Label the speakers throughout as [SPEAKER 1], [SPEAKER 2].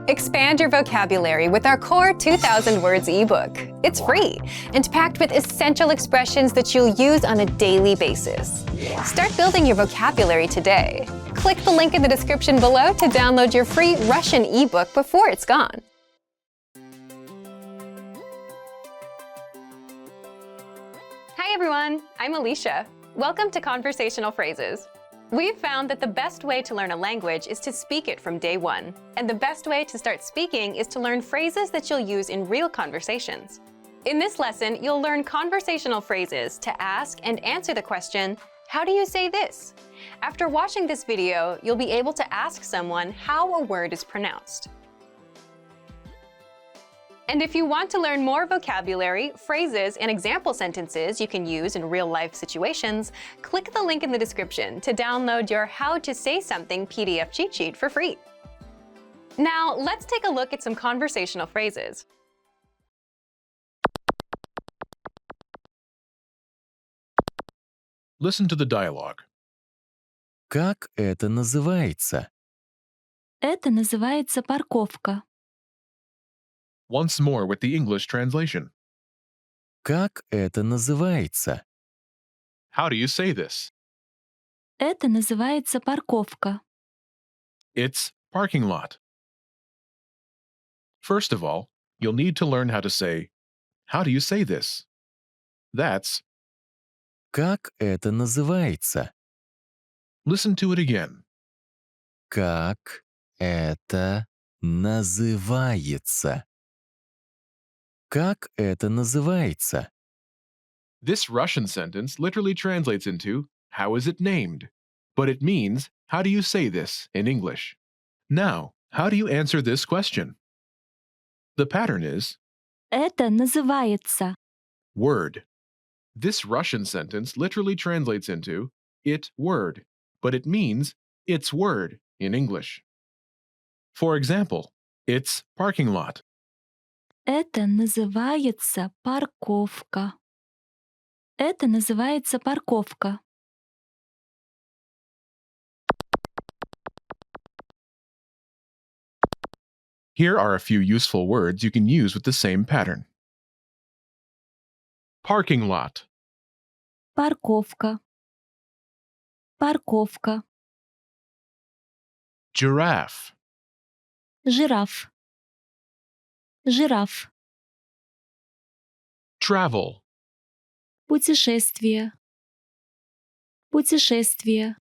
[SPEAKER 1] Expand your vocabulary with our Core 2000 Words ebook. It's free and packed with essential expressions that you'll use on a daily basis. Start building your vocabulary today. Click the link in the description below to download your free Russian ebook before it's gone. Hi everyone, I'm Alicia. Welcome to Conversational Phrases. We've found that the best way to learn a language is to speak it from day one. And the best way to start speaking is to learn phrases that you'll use in real conversations. In this lesson, you'll learn conversational phrases to ask and answer the question, how do you say this? After watching this video, you'll be able to ask someone how a word is pronounced. And if you want to learn more vocabulary, phrases, and example sentences you can use in real-life situations, click the link in the description to download your How to Say Something PDF cheat sheet for free. Now, let's take a look at some conversational phrases.
[SPEAKER 2] Listen to the dialogue.
[SPEAKER 3] Как это называется?
[SPEAKER 4] Это называется парковка.
[SPEAKER 2] Once more with the English translation.
[SPEAKER 3] Как это называется?
[SPEAKER 2] How do you say this?
[SPEAKER 4] Это называется парковка.
[SPEAKER 2] It's parking lot. First of all, you'll need to learn how to say, how do you say this? That's,
[SPEAKER 3] Как это называется?
[SPEAKER 2] listen to it again.
[SPEAKER 3] Как это называется? Как это называется?
[SPEAKER 2] This Russian sentence literally translates into, how is it named? But it means, how do you say this in English? Now, how do you answer this question? The pattern is,
[SPEAKER 4] Это называется.
[SPEAKER 2] word. This Russian sentence literally translates into, it word, but it means, it's word in English. For example, it's parking lot.
[SPEAKER 4] Это называется парковка. Это называется парковка.
[SPEAKER 2] Here are a few useful words you can use with the same pattern. Parking lot,
[SPEAKER 4] Парковка. Парковка.
[SPEAKER 2] giraffe,
[SPEAKER 4] Жираф. Жираф.
[SPEAKER 2] travel,
[SPEAKER 4] Путешествие. Путешествие.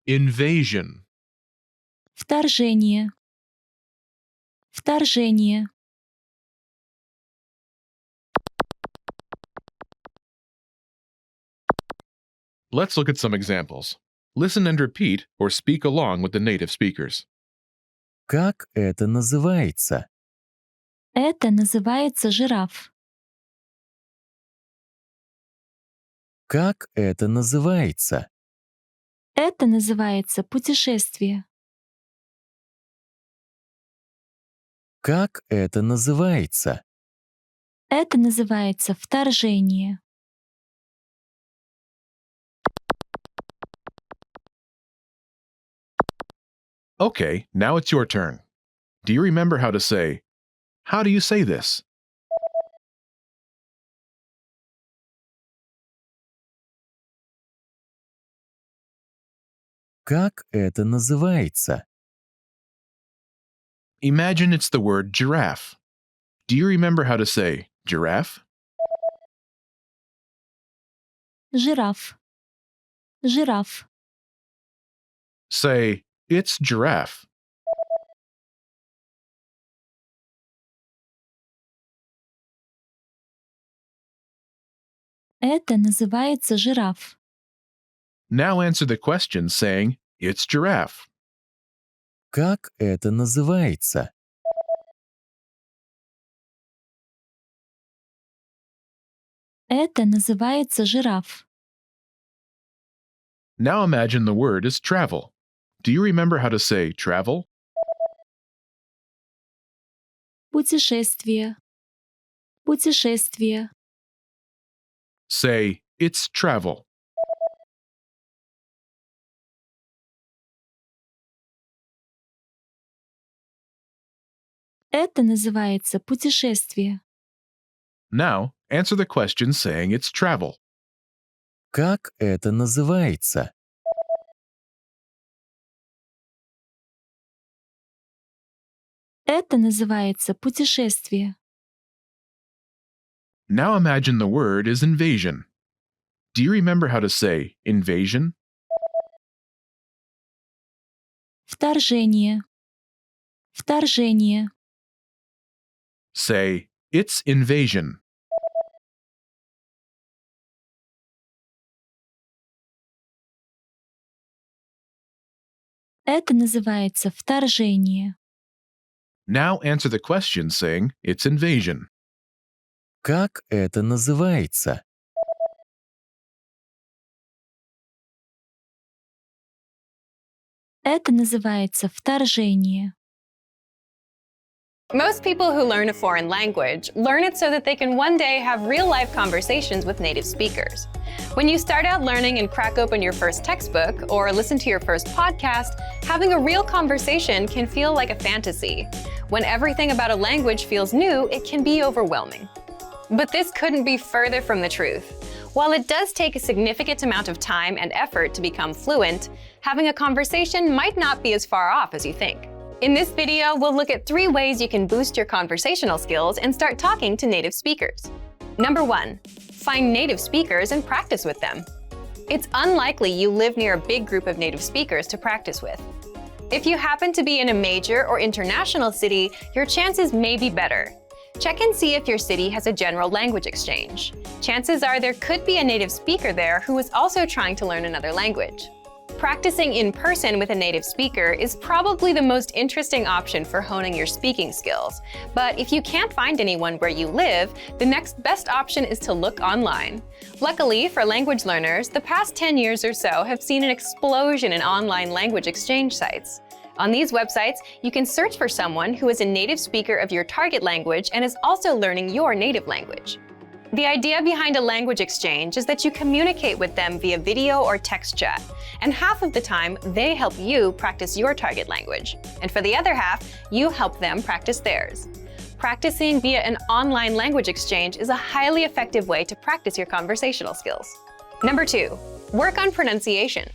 [SPEAKER 2] invasion,
[SPEAKER 4] Вторжение. Вторжение.
[SPEAKER 2] Let's look at some examples. Listen and repeat or speak along with the native speakers.
[SPEAKER 3] Как это называется?
[SPEAKER 4] Это называется жираф.
[SPEAKER 3] Как это называется?
[SPEAKER 4] Это называется путешествие.
[SPEAKER 3] Как это называется?
[SPEAKER 4] Это называется вторжение.
[SPEAKER 2] Okay, now it's your turn. Do you remember how to say, how do you say this?
[SPEAKER 3] Как это называется?
[SPEAKER 2] Imagine it's the word giraffe. Do you remember how to say giraffe?
[SPEAKER 4] Жираф. Жираф.
[SPEAKER 2] Say, it's giraffe.
[SPEAKER 4] Это называется жираф.
[SPEAKER 2] Now answer the question saying, it's giraffe.
[SPEAKER 3] Как это называется?
[SPEAKER 4] Это называется жираф.
[SPEAKER 2] Now imagine the word is travel. Do you remember how to say travel?
[SPEAKER 4] Путешествие. Путешествие.
[SPEAKER 2] Say, it's travel.
[SPEAKER 4] Это называется путешествие.
[SPEAKER 2] Now, answer the question saying it's travel.
[SPEAKER 3] Как это называется?
[SPEAKER 4] Это называется путешествие.
[SPEAKER 2] Now imagine the word is invasion. Do you remember how to say invasion?
[SPEAKER 4] Вторжение. Вторжение.
[SPEAKER 2] Say, it's invasion.
[SPEAKER 4] Это называется вторжение.
[SPEAKER 2] Now answer the question saying it's invasion.
[SPEAKER 3] Как это называется?
[SPEAKER 4] Это называется вторжение.
[SPEAKER 1] Most people who learn a foreign language learn it so that they can one day have real-life conversations with native speakers. When you start out learning and crack open your first textbook or listen to your first podcast, having a real conversation can feel like a fantasy. When everything about a language feels new, it can be overwhelming. But this couldn't be further from the truth. While it does take a significant amount of time and effort to become fluent, having a conversation might not be as far off as you think. In this video, we'll look at 3 ways you can boost your conversational skills and start talking to native speakers. Number 1, find native speakers and practice with them. It's unlikely you live near a big group of native speakers to practice with. If you happen to be in a major or international city, your chances may be better. Check and see if your city has a general language exchange. Chances are there could be a native speaker there who is also trying to learn another language. Practicing in person with a native speaker is probably the most interesting option for honing your speaking skills. But if you can't find anyone where you live, the next best option is to look online. Luckily for language learners, the past 10 years or so have seen an explosion in online language exchange sites. On these websites, you can search for someone who is a native speaker of your target language and is also learning your native language. The idea behind a language exchange is that you communicate with them via video or text chat, and half of the time, they help you practice your target language. And for the other half, you help them practice theirs. Practicing via an online language exchange is a highly effective way to practice your conversational skills. Number 2, work on pronunciation.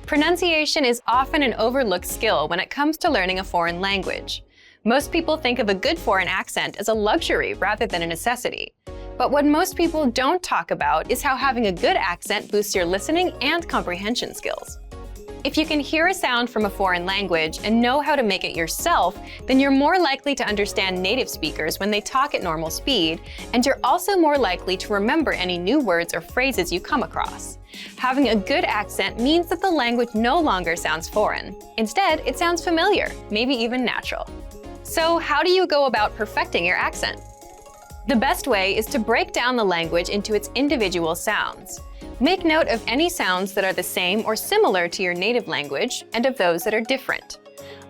[SPEAKER 1] Pronunciation is often an overlooked skill when it comes to learning a foreign language. Most people think of a good foreign accent as a luxury rather than a necessity. But what most people don't talk about is how having a good accent boosts your listening and comprehension skills. If you can hear a sound from a foreign language and know how to make it yourself, then you're more likely to understand native speakers when they talk at normal speed, and you're also more likely to remember any new words or phrases you come across. Having a good accent means that the language no longer sounds foreign. Instead, it sounds familiar, maybe even natural. So how do you go about perfecting your accent? The best way is to break down the language into its individual sounds. Make note of any sounds that are the same or similar to your native language and of those that are different.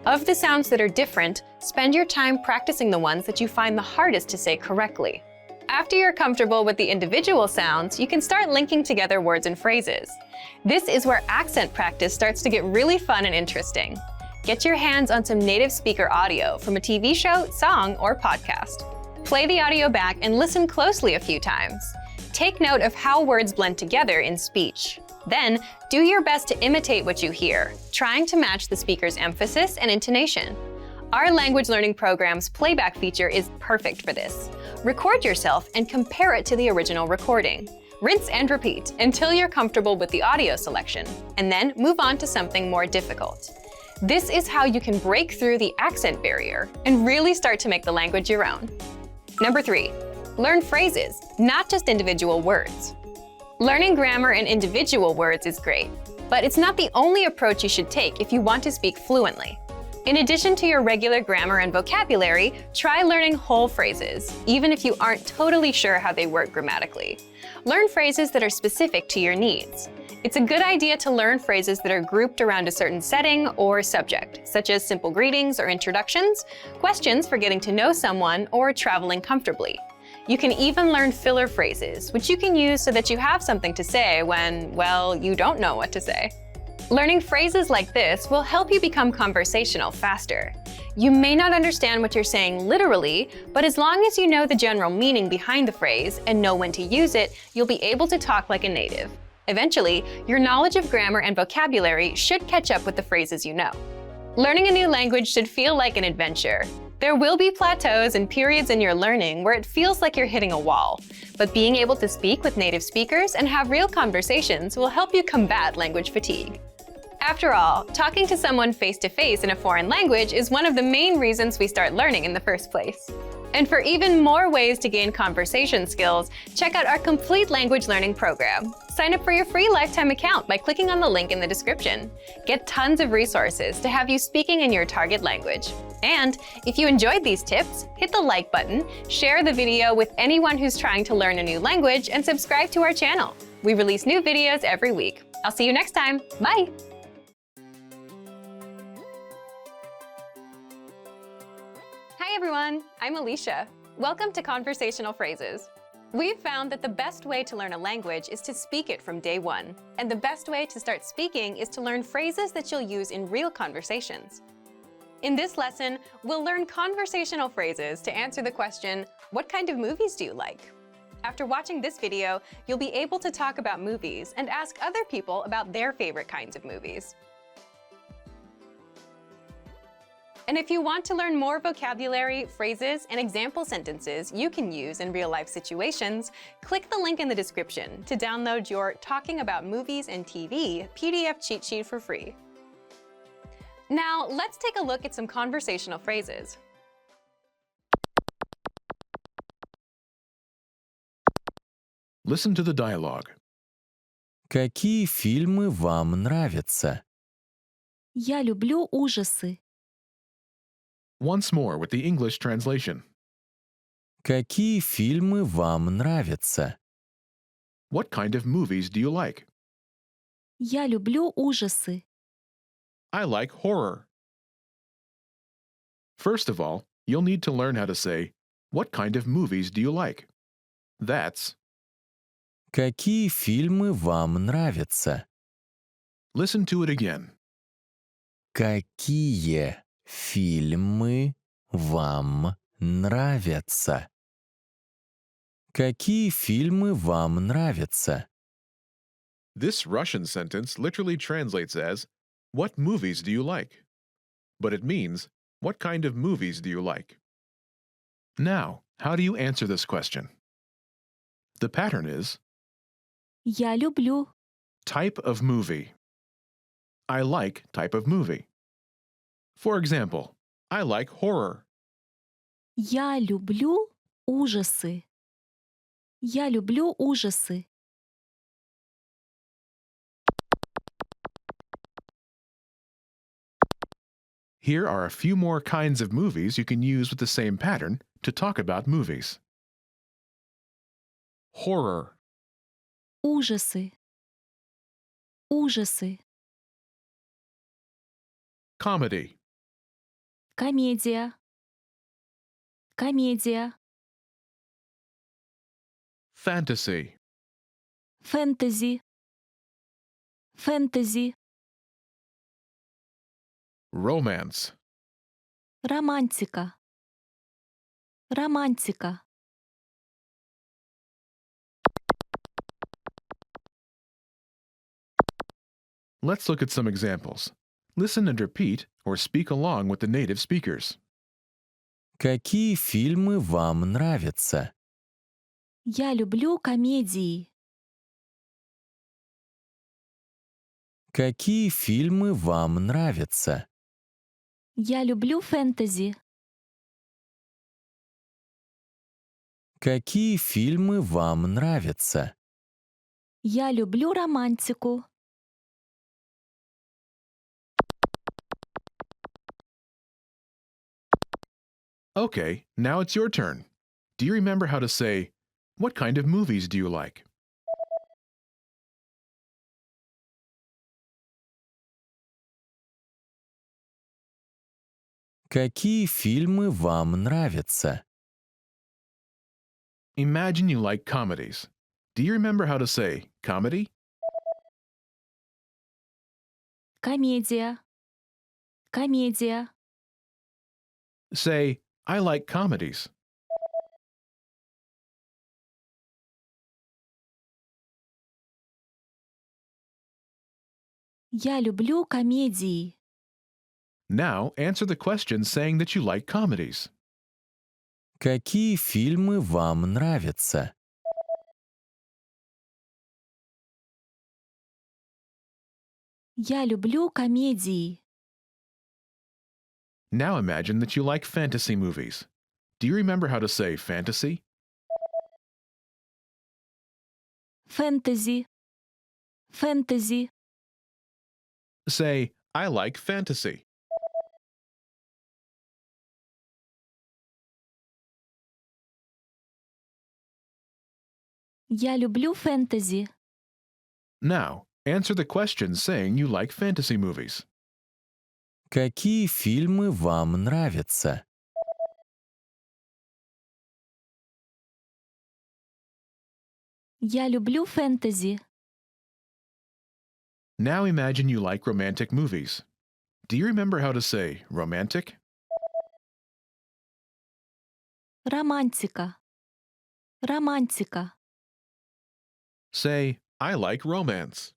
[SPEAKER 1] Of the sounds that are different, spend your time practicing the ones that you find the hardest to say correctly. After you're comfortable with the individual sounds, you can start linking together words and phrases. This is where accent practice starts to get really fun and interesting. Get your hands on some native speaker audio from a TV show, song, or podcast. Play the audio back and listen closely a few times. Take note of how words blend together in speech. Then, do your best to imitate what you hear, trying to match the speaker's emphasis and intonation. Our language learning program's playback feature is perfect for this. Record yourself and compare it to the original recording. Rinse and repeat until you're comfortable with the audio selection, and then move on to something more difficult. This is how you can break through the accent barrier and really start to make the language your own. Number 3, learn phrases, not just individual words. Learning grammar and individual words is great, but it's not the only approach you should take if you want to speak fluently. In addition to your regular grammar and vocabulary, try learning whole phrases, even if you aren't totally sure how they work grammatically. Learn phrases that are specific to your needs. It's a good idea to learn phrases that are grouped around a certain setting or subject, such as simple greetings or introductions, questions for getting to know someone, or traveling comfortably. You can even learn filler phrases, which you can use so that you have something to say when, well, you don't know what to say. Learning phrases like this will help you become conversational faster. You may not understand what you're saying literally, but as long as you know the general meaning behind the phrase and know when to use it, you'll be able to talk like a native. Eventually, your knowledge of grammar and vocabulary should catch up with the phrases you know. Learning a new language should feel like an adventure. There will be plateaus and periods in your learning where it feels like you're hitting a wall, but being able to speak with native speakers and have real conversations will help you combat language fatigue. After all, talking to someone face-to-face in a foreign language is one of the main reasons we start learning in the first place. And for even more ways to gain conversation skills, check out our complete language learning program. Sign up for your free lifetime account by clicking on the link in the description. Get tons of resources to have you speaking in your target language. And if you enjoyed these tips, hit the like button, share the video with anyone who's trying to learn a new language, and subscribe to our channel. We release new videos every week. I'll see you next time. Bye! Hi everyone, I'm Alicia. Welcome to Conversational Phrases. We've found that the best way to learn a language is to speak it from day one. And the best way to start speaking is to learn phrases that you'll use in real conversations. In this lesson, we'll learn conversational phrases to answer the question, what kind of movies do you like? After watching this video, you'll be able to talk about movies and ask other people about their favorite kinds of movies. And if you want to learn more vocabulary, phrases, and example sentences you can use in real-life situations, click the link in the description to download your Talking About Movies and TV PDF cheat sheet for free. Now, let's take a look at some conversational phrases.
[SPEAKER 2] Listen to the dialogue.
[SPEAKER 3] Какие фильмы вам нравятся?
[SPEAKER 4] Я люблю ужасы.
[SPEAKER 2] Once more with the English translation.
[SPEAKER 3] Какие фильмы вам нравятся?
[SPEAKER 2] What kind of movies do you like?
[SPEAKER 4] Я люблю ужасы.
[SPEAKER 2] I like horror. First of all, you'll need to learn how to say, what kind of movies do you like? That's,
[SPEAKER 3] Какие фильмы вам нравятся?
[SPEAKER 2] listen to it again.
[SPEAKER 3] Какие фильмы вам нравятся? Какие фильмы вам нравятся?
[SPEAKER 2] This Russian sentence literally translates as, what movies do you like? But it means, what kind of movies do you like? Now, how do you answer this question? The pattern is,
[SPEAKER 4] Я люблю.
[SPEAKER 2] type of movie. I like type of movie. For example, I like horror.
[SPEAKER 4] Я люблю ужасы. Я люблю ужасы.
[SPEAKER 2] Here are a few more kinds of movies you can use with the same pattern to talk about movies. Horror,
[SPEAKER 4] Ужасы. Ужасы.
[SPEAKER 2] comedy,
[SPEAKER 4] Комедия. Комедия.
[SPEAKER 2] fantasy,
[SPEAKER 4] Фэнтези. Фэнтези.
[SPEAKER 2] romance,
[SPEAKER 4] Романтика. Романтика.
[SPEAKER 2] Let's look at some examples. Listen and repeat or speak along with the native speakers.
[SPEAKER 3] Какие фильмы вам нравятся?
[SPEAKER 4] Я люблю комедии.
[SPEAKER 3] Какие фильмы вам нравятся?
[SPEAKER 4] Я люблю фэнтези.
[SPEAKER 3] Какие фильмы вам нравятся?
[SPEAKER 4] Я люблю романтику.
[SPEAKER 2] Okay, now it's your turn. Do you remember how to say, what kind of movies do you like?
[SPEAKER 3] Какие фильмы вам нравятся?
[SPEAKER 2] Imagine you like comedies. Do you remember how to say comedy?
[SPEAKER 4] Комедия. Комедия.
[SPEAKER 2] Say, I like comedies.
[SPEAKER 4] Я люблю комедии.
[SPEAKER 2] Now answer the question saying that you like comedies.
[SPEAKER 3] Какие фильмы вам нравятся?
[SPEAKER 4] Я люблю комедии.
[SPEAKER 2] Now imagine that you like fantasy movies. Do you remember how to say fantasy?
[SPEAKER 4] Фэнтези. Фэнтези.
[SPEAKER 2] Say, I like fantasy.
[SPEAKER 4] Я люблю фэнтези.
[SPEAKER 2] Now, answer the question saying you like fantasy movies.
[SPEAKER 3] Какие фильмы вам нравятся?
[SPEAKER 4] Я люблю фэнтези.
[SPEAKER 2] Now imagine you like romantic movies. Do you remember how to say romantic?
[SPEAKER 4] Романтика. Романтика.
[SPEAKER 2] Say, I like romance.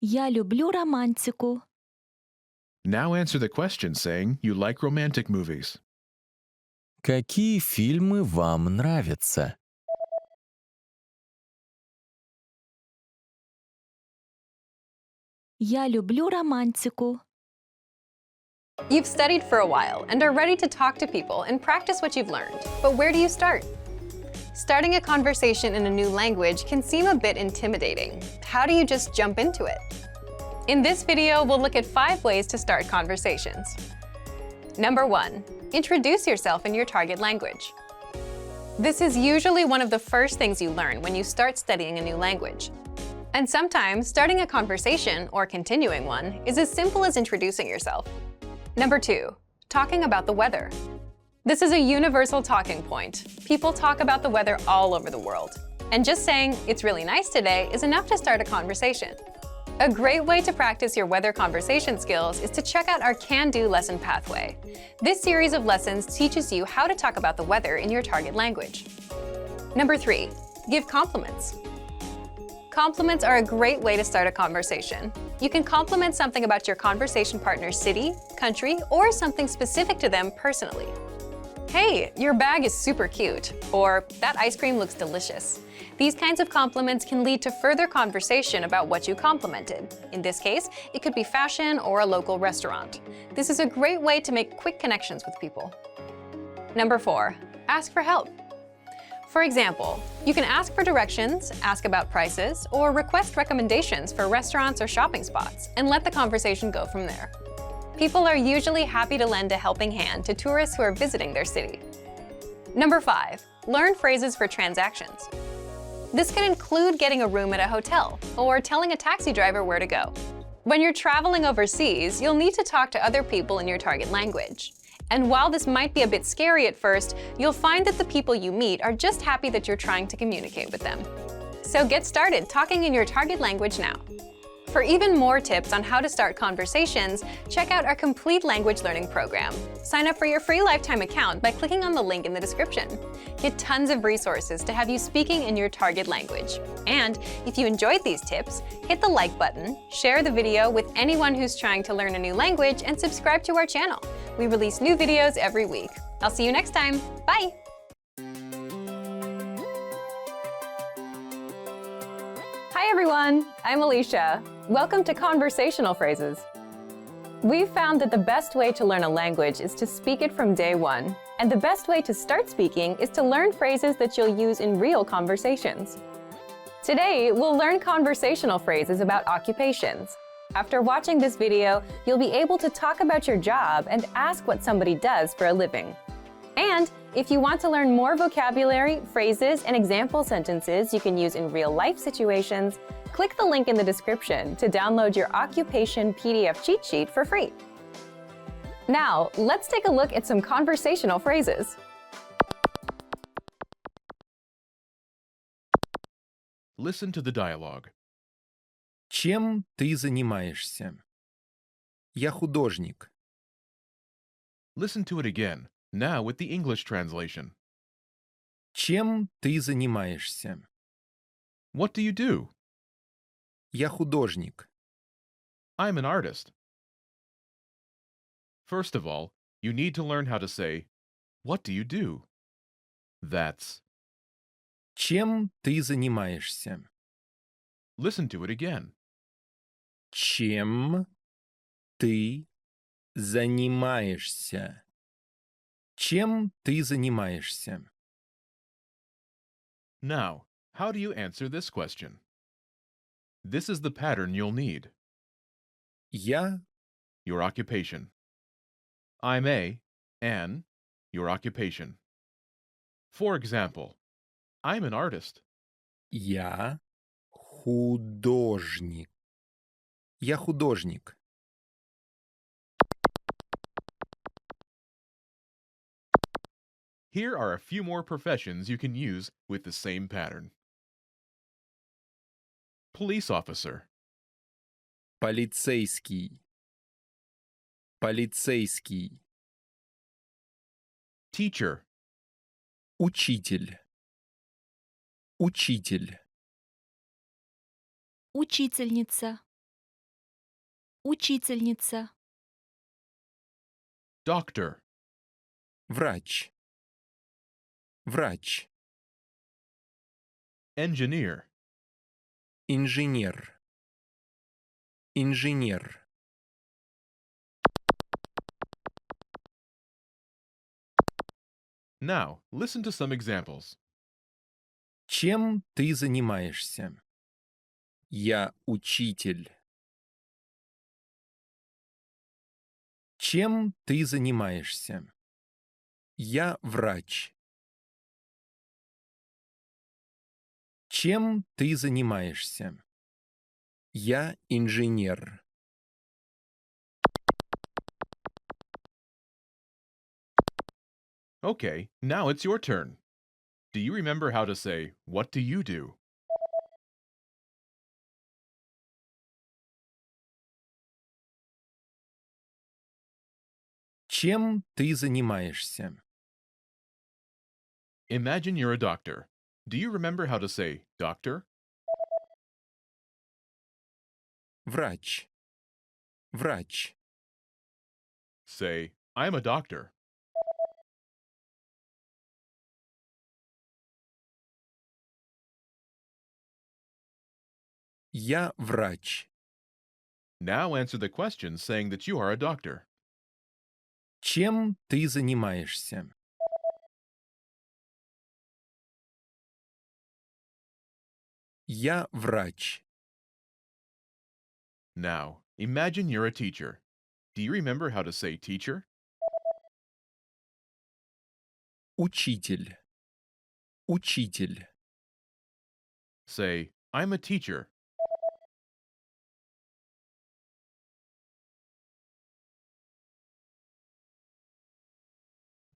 [SPEAKER 4] Я люблю романтику.
[SPEAKER 2] Now answer the question saying you like romantic movies.
[SPEAKER 3] Какие фильмы вам нравятся?
[SPEAKER 4] Я люблю романтику.
[SPEAKER 1] You've studied for a while and are ready to talk to people and practice what you've learned. But where do you start? Starting a conversation in a new language can seem a bit intimidating. How do you just jump into it? In this video, we'll look at 5 ways to start conversations. Number 1, introduce yourself in your target language. This is usually one of the first things you learn when you start studying a new language. And sometimes starting a conversation, or continuing one, is as simple as introducing yourself. Number 2, talking about the weather. This is a universal talking point. People talk about the weather all over the world. And just saying, "It's really nice today," is enough to start a conversation. A great way to practice your weather conversation skills is to check out our Can Do lesson pathway. This series of lessons teaches you how to talk about the weather in your target language. Number 3, give compliments. Compliments are a great way to start a conversation. You can compliment something about your conversation partner's city, country, or something specific to them personally. "Hey, your bag is super cute," or "That ice cream looks delicious." These kinds of compliments can lead to further conversation about what you complimented. In this case, it could be fashion or a local restaurant. This is a great way to make quick connections with people. Number 4, ask for help. For example, you can ask for directions, ask about prices, or request recommendations for restaurants or shopping spots, and let the conversation go from there. People are usually happy to lend a helping hand to tourists who are visiting their city. Number 5, learn phrases for transactions. This can include getting a room at a hotel or telling a taxi driver where to go. When you're traveling overseas, you'll need to talk to other people in your target language. And while this might be a bit scary at first, you'll find that the people you meet are just happy that you're trying to communicate with them. So get started talking in your target language now. For even more tips on how to start conversations, check out our complete language learning program. Sign up for your free lifetime account by clicking on the link in the description. Get tons of resources to have you speaking in your target language. And if you enjoyed these tips, hit the like button, share the video with anyone who's trying to learn a new language, and subscribe to our channel. We release new videos every week. I'll see you next time. Bye! Hi everyone, I'm Alicia. Welcome to Conversational Phrases. We've found that the best way to learn a language is to speak it from day one. And the best way to start speaking is to learn phrases that you'll use in real conversations. Today, we'll learn conversational phrases about occupations. After watching this video, you'll be able to talk about your job and ask what somebody does for a living. And if you want to learn more vocabulary, phrases, and example sentences you can use in real-life situations, click the link in the description to download your occupation PDF cheat sheet for free. Now, let's take a look at some conversational phrases.
[SPEAKER 2] listen to the dialogue.
[SPEAKER 5] Чем ты занимаешься? Я художник.
[SPEAKER 2] Listen to it again, now with the English translation.
[SPEAKER 5] Чем ты занимаешься?
[SPEAKER 2] What do you do?
[SPEAKER 5] Я художник.
[SPEAKER 2] I'm an artist. First of all, you need to learn how to say, what do you do? That's.
[SPEAKER 5] Чем ты занимаешься?
[SPEAKER 2] Listen to it again.
[SPEAKER 5] Чем ты занимаешься? Чем ты занимаешься?
[SPEAKER 2] Now, how do you answer this question? This is the pattern you'll need.
[SPEAKER 5] Я
[SPEAKER 2] Your occupation. I'm an, your occupation. For example, I'm an artist.
[SPEAKER 5] Я художник. Я художник.
[SPEAKER 2] Here are a few more professions you can use with the same pattern. Police officer,
[SPEAKER 5] Полицейский. Полицейский.
[SPEAKER 2] teacher,
[SPEAKER 5] Учитель. Учитель.
[SPEAKER 4] Учительница. Учительница.
[SPEAKER 2] doctor,
[SPEAKER 5] Врач. Врач.
[SPEAKER 2] engineer,
[SPEAKER 5] Инженер. Инженер.
[SPEAKER 2] Now, listen to some examples.
[SPEAKER 5] Чем ты занимаешься? Я учитель. Чем ты занимаешься? Я врач. Чем ты занимаешься? Я инженер.
[SPEAKER 2] Okay, now it's your turn. Do you remember how to say, what do you do?
[SPEAKER 5] Чем ты занимаешься?
[SPEAKER 2] Imagine you're a doctor. Do you remember how to say, doctor?
[SPEAKER 5] Врач. Врач.
[SPEAKER 2] Say, I'm a doctor.
[SPEAKER 5] Я врач.
[SPEAKER 2] Now answer the question saying that you are a doctor.
[SPEAKER 5] Чем ты занимаешься? Я врач.
[SPEAKER 2] Now, imagine you're a teacher. Do you remember how to say teacher?
[SPEAKER 5] Учитель. Учитель.
[SPEAKER 2] Say, I'm a teacher.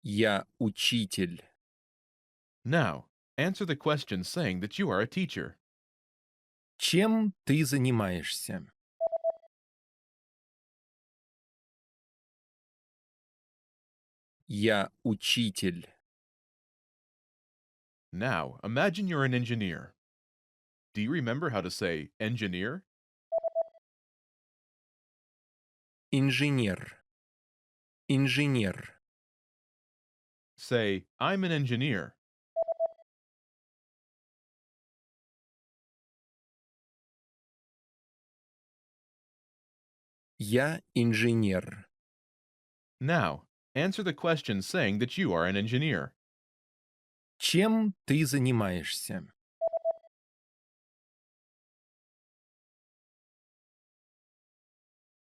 [SPEAKER 5] Я учитель.
[SPEAKER 2] Now, answer the question saying that you are a teacher.
[SPEAKER 5] Чем ты занимаешься? Я учитель.
[SPEAKER 2] Now, imagine you're an engineer. Do you remember how to say engineer?
[SPEAKER 5] Инженер. Инженер.
[SPEAKER 2] Say, I'm an engineer.
[SPEAKER 5] Я инженер.
[SPEAKER 2] Now, answer the question saying that you are an engineer.
[SPEAKER 5] Чем ты занимаешься?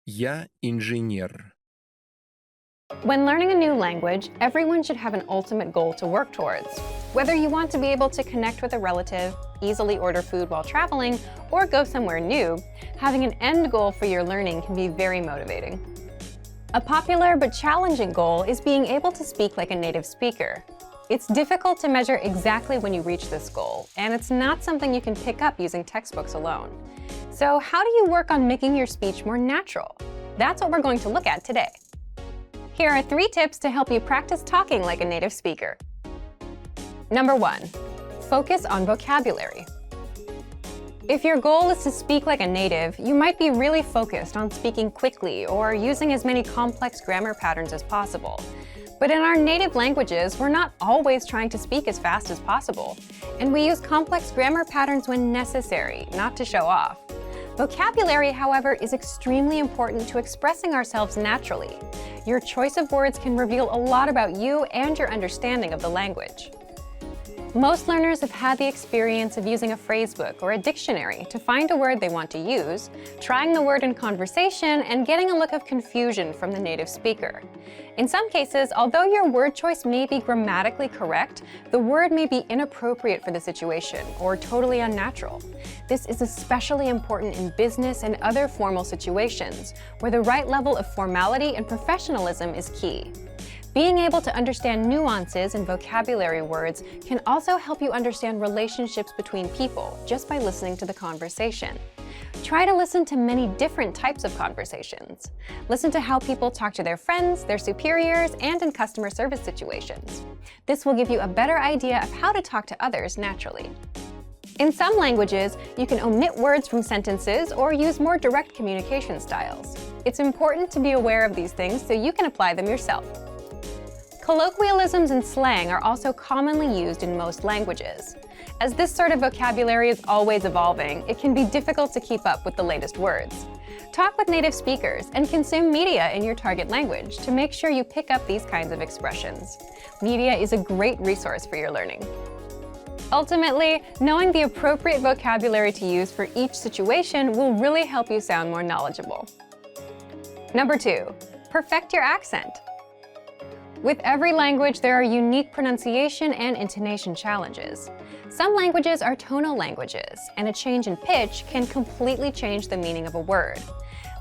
[SPEAKER 5] Я инженер.
[SPEAKER 1] When learning a new language, everyone should have an ultimate goal to work towards. Whether you want to be able to connect with a relative, easily order food while traveling, or go somewhere new, having an end goal for your learning can be very motivating. A popular but challenging goal is being able to speak like a native speaker. It's difficult to measure exactly when you reach this goal, and it's not something you can pick up using textbooks alone. So how do you work on making your speech more natural? That's what we're going to look at today. Here are 3 tips to help you practice talking like a native speaker. Number 1, focus on vocabulary. If your goal is to speak like a native, you might be really focused on speaking quickly or using as many complex grammar patterns as possible. But in our native languages, we're not always trying to speak as fast as possible, and we use complex grammar patterns when necessary, not to show off. Vocabulary, however, is extremely important to expressing ourselves naturally. Your choice of words can reveal a lot about you and your understanding of the language. Most learners have had the experience of using a phrasebook or a dictionary to find a word they want to use, trying the word in conversation, and getting a look of confusion from the native speaker. In some cases, although your word choice may be grammatically correct, the word may be inappropriate for the situation or totally unnatural. This is especially important in business and other formal situations, where the right level of formality and professionalism is key. Being able to understand nuances in vocabulary words can also help you understand relationships between people just by listening to the conversation. Try to listen to many different types of conversations. Listen to how people talk to their friends, their superiors, and in customer service situations. This will give you a better idea of how to talk to others naturally. In some languages, you can omit words from sentences or use more direct communication styles. It's important to be aware of these things so you can apply them yourself. Colloquialisms and slang are also commonly used in most languages. As this sort of vocabulary is always evolving, it can be difficult to keep up with the latest words. Talk with native speakers and consume media in your target language to make sure you pick up these kinds of expressions. Media is a great resource for your learning. Ultimately, knowing the appropriate vocabulary to use for each situation will really help you sound more knowledgeable. Number 2, perfect your accent. With every language, there are unique pronunciation and intonation challenges. Some languages are tonal languages, and a change in pitch can completely change the meaning of a word.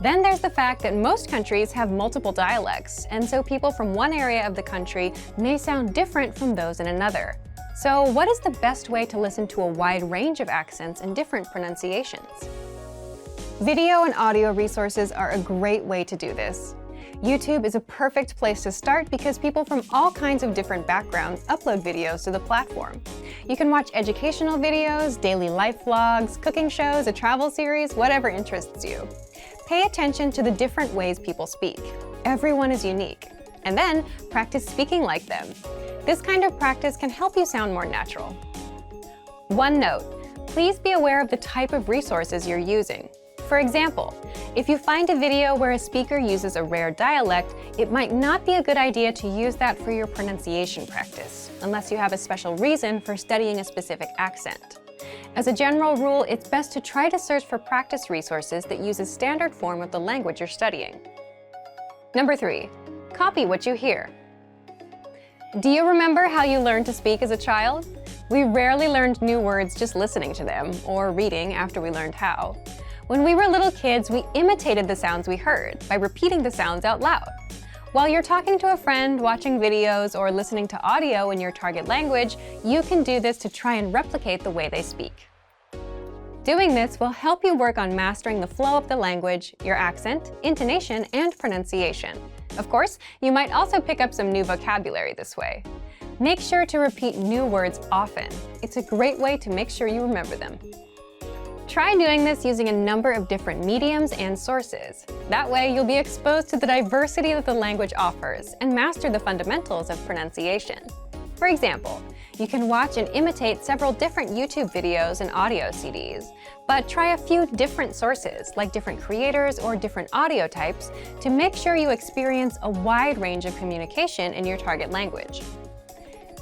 [SPEAKER 1] Then there's the fact that most countries have multiple dialects, and so people from one area of the country may sound different from those in another. So what is the best way to listen to a wide range of accents and different pronunciations? Video and audio resources are a great way to do this. YouTube is a perfect place to start because people from all kinds of different backgrounds upload videos to the platform. You can watch educational videos, daily life vlogs, cooking shows, a travel series, whatever interests you. Pay attention to the different ways people speak. Everyone is unique. And then practice speaking like them. This kind of practice can help you sound more natural. One note, please be aware of the type of resources you're using. For example, if you find a video where a speaker uses a rare dialect, it might not be a good idea to use that for your pronunciation practice, unless you have a special reason for studying a specific accent. As a general rule, it's best to try to search for practice resources that use a standard form of the language you're studying. Number 3, copy what you hear. Do you remember how you learned to speak as a child? We rarely learned new words just listening to them, or reading after we learned how. When we were little kids, we imitated the sounds we heard by repeating the sounds out loud. While you're talking to a friend, watching videos, or listening to audio in your target language, you can do this to try and replicate the way they speak. Doing this will help you work on mastering the flow of the language, your accent, intonation, and pronunciation. Of course, you might also pick up some new vocabulary this way. Make sure to repeat new words often. It's a great way to make sure you remember them. Try doing this using a number of different mediums and sources. That way, you'll be exposed to the diversity that the language offers and master the fundamentals of pronunciation. For example, you can watch and imitate several different YouTube videos and audio CDs, but try a few different sources, like different creators or different audio types, to make sure you experience a wide range of communication in your target language.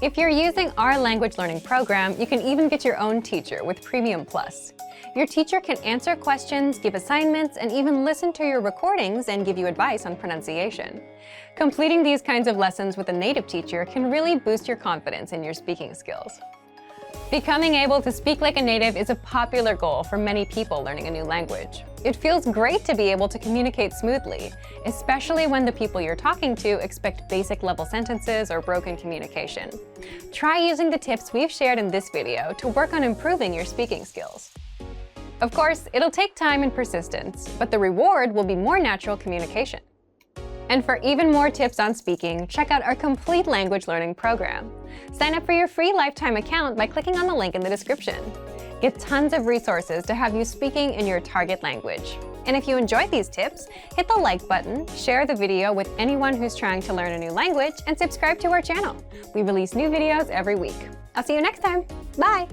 [SPEAKER 1] If you're using our language learning program, you can even get your own teacher with Premium Plus. Your teacher can answer questions, give assignments, and even listen to your recordings and give you advice on pronunciation. Completing these kinds of lessons with a native teacher can really boost your confidence in your speaking skills. Becoming able to speak like a native is a popular goal for many people learning a new language. It feels great to be able to communicate smoothly, especially when the people you're talking to expect basic level sentences or broken communication. Try using the tips we've shared in this video to work on improving your speaking skills. Of course, it'll take time and persistence, but the reward will be more natural communication. And for even more tips on speaking, check out our complete language learning program. Sign up for your free lifetime account by clicking on the link in the description. Get tons of resources to have you speaking in your target language. And if you enjoyed these tips, hit the like button, share the video with anyone who's trying to learn a new language, and subscribe to our channel. We release new videos every week. I'll see you next time. Bye!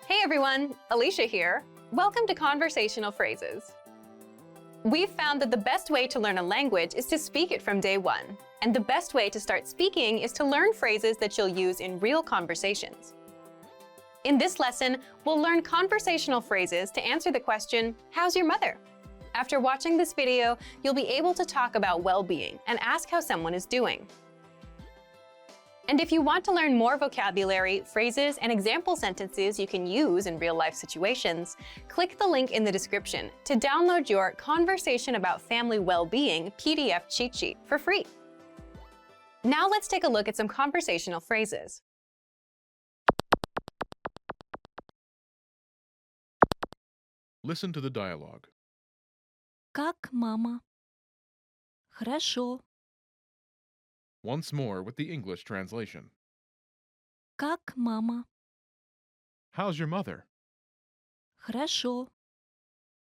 [SPEAKER 1] Hey everyone, Alicia here. Welcome to Conversational Phrases. We've found that the best way to learn a language is to speak it from day one. And the best way to start speaking is to learn phrases that you'll use in real conversations. In this lesson, we'll learn conversational phrases to answer the question, "How's your mother?" After watching this video, you'll be able to talk about well-being and ask how someone is doing. And if you want to learn more vocabulary, phrases, and example sentences you can use in real-life situations, click the link in the description to download your Conversation About Family Well-Being PDF cheat sheet for free. Now let's take a look at some conversational phrases.
[SPEAKER 2] Listen to the dialogue.
[SPEAKER 4] Как мама? Хорошо.
[SPEAKER 2] Once more with the English translation.
[SPEAKER 4] Как мама?
[SPEAKER 2] How's your mother?
[SPEAKER 4] Хорошо.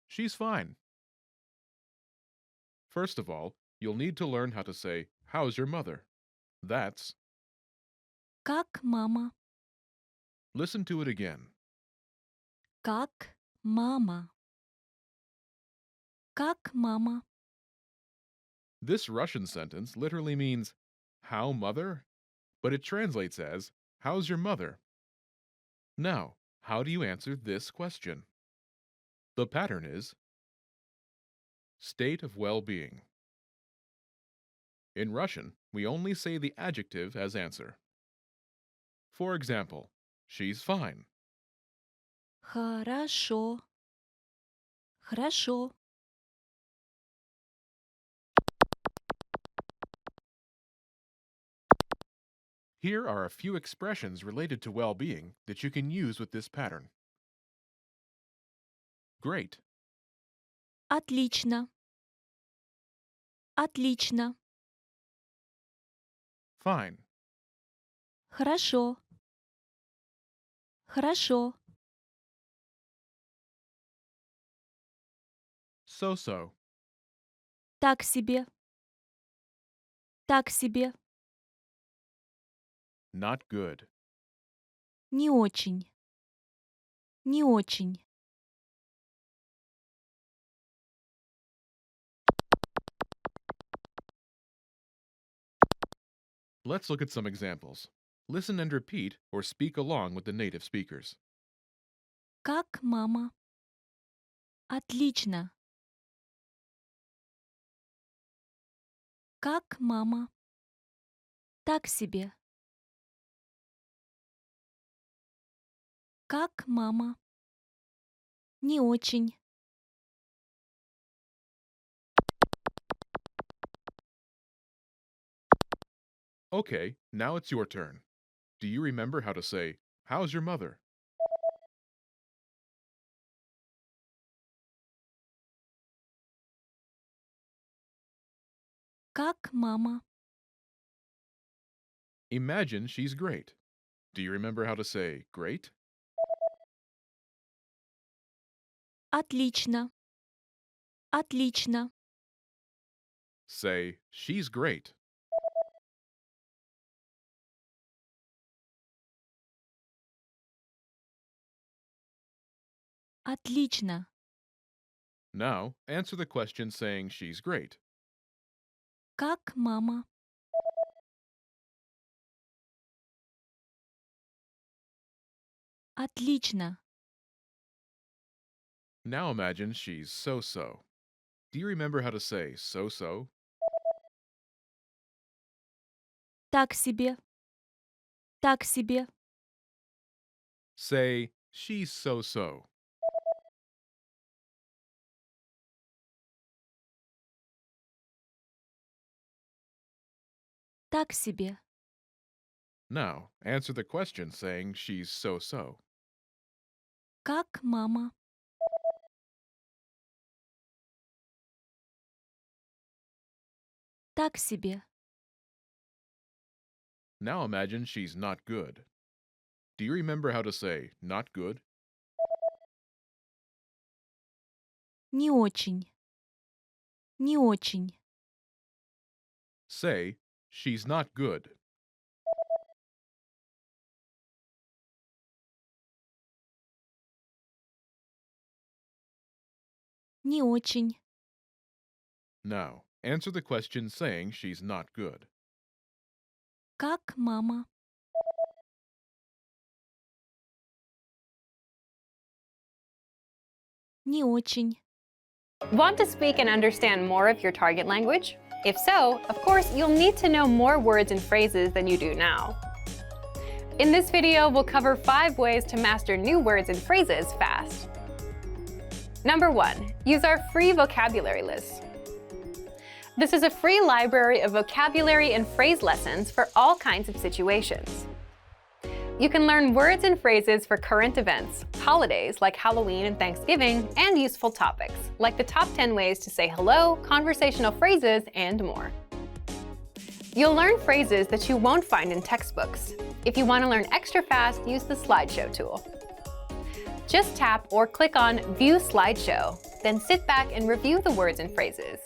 [SPEAKER 2] She's fine. First of all, you'll need to learn how to say, "How's your mother?" That's,
[SPEAKER 4] Как мама?
[SPEAKER 2] listen to it again.
[SPEAKER 4] Как мама? Как мама?
[SPEAKER 2] This Russian sentence literally means, "How, mother?" But it translates as, "How's your mother?" Now, how do you answer this question? The pattern is state of well-being. In Russian, we only say the adjective as answer. For example, she's fine.
[SPEAKER 4] Хорошо. Хорошо.
[SPEAKER 2] Here are a few expressions related to well-being that you can use with this pattern. Great,
[SPEAKER 4] Отлично. Отлично.
[SPEAKER 2] fine,
[SPEAKER 4] Хорошо. Хорошо.
[SPEAKER 2] so-so,
[SPEAKER 4] Так себе. Так себе.
[SPEAKER 2] not good,
[SPEAKER 4] Не очень. Не очень.
[SPEAKER 2] Let's look at some examples. Listen and repeat or speak along with the native speakers.
[SPEAKER 4] Как мама? Отлично. Как мама? Так себе. Как мама? Не очень.
[SPEAKER 2] Okay, now it's your turn. Do you remember how to say, "How's your mother?"
[SPEAKER 4] Как мама?
[SPEAKER 2] Imagine she's great. Do you remember how to say, "Great"?
[SPEAKER 4] Отлично. Отлично.
[SPEAKER 2] Say, "She's great."
[SPEAKER 4] Отлично.
[SPEAKER 2] Now, answer the question saying she's great.
[SPEAKER 4] Как мама? Отлично.
[SPEAKER 2] Now imagine she's so-so. Do you remember how to say so-so?
[SPEAKER 4] Так себе. Так себе.
[SPEAKER 2] Say, she's so-so.
[SPEAKER 4] Так себе.
[SPEAKER 2] Now, answer the question saying she's so-so.
[SPEAKER 4] Как мама? Так себе.
[SPEAKER 2] Now imagine she's not good. Do you remember how to say not good?
[SPEAKER 4] Не очень. Не очень.
[SPEAKER 2] Say, she's not good.
[SPEAKER 4] Не очень.
[SPEAKER 2] Now, answer the question saying she's not good.
[SPEAKER 4] Как мама? Не очень.
[SPEAKER 1] Want to speak and understand more of your target language? If so, of course, you'll need to know more words and phrases than you do now. In this video, we'll cover 5 ways to master new words and phrases fast. Number 1, use our free vocabulary list. This is a free library of vocabulary and phrase lessons for all kinds of situations. You can learn words and phrases for current events, holidays like Halloween and Thanksgiving, and useful topics, like the top 10 ways to say hello, conversational phrases, and more. You'll learn phrases that you won't find in textbooks. If you want to learn extra fast, use the slideshow tool. Just tap or click on View Slideshow, then sit back and review the words and phrases.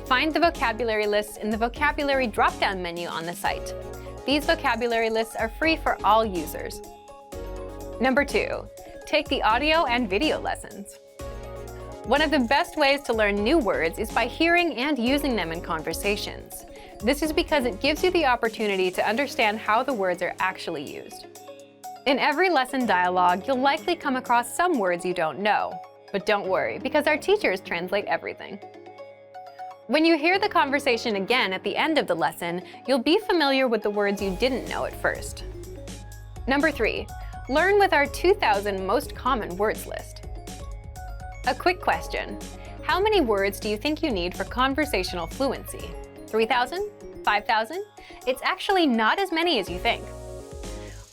[SPEAKER 1] Find the vocabulary lists in the vocabulary drop-down menu on the site. These vocabulary lists are free for all users. Number 2, take the audio and video lessons. One of the best ways to learn new words is by hearing and using them in conversations. This is because it gives you the opportunity to understand how the words are actually used. In every lesson dialogue, you'll likely come across some words you don't know. But don't worry, because our teachers translate everything. When you hear the conversation again at the end of the lesson, you'll be familiar with the words you didn't know at first. Number 3, learn with our 2,000 most common words list. A quick question. How many words do you think you need for conversational fluency? 3,000? 5,000? It's actually not as many as you think.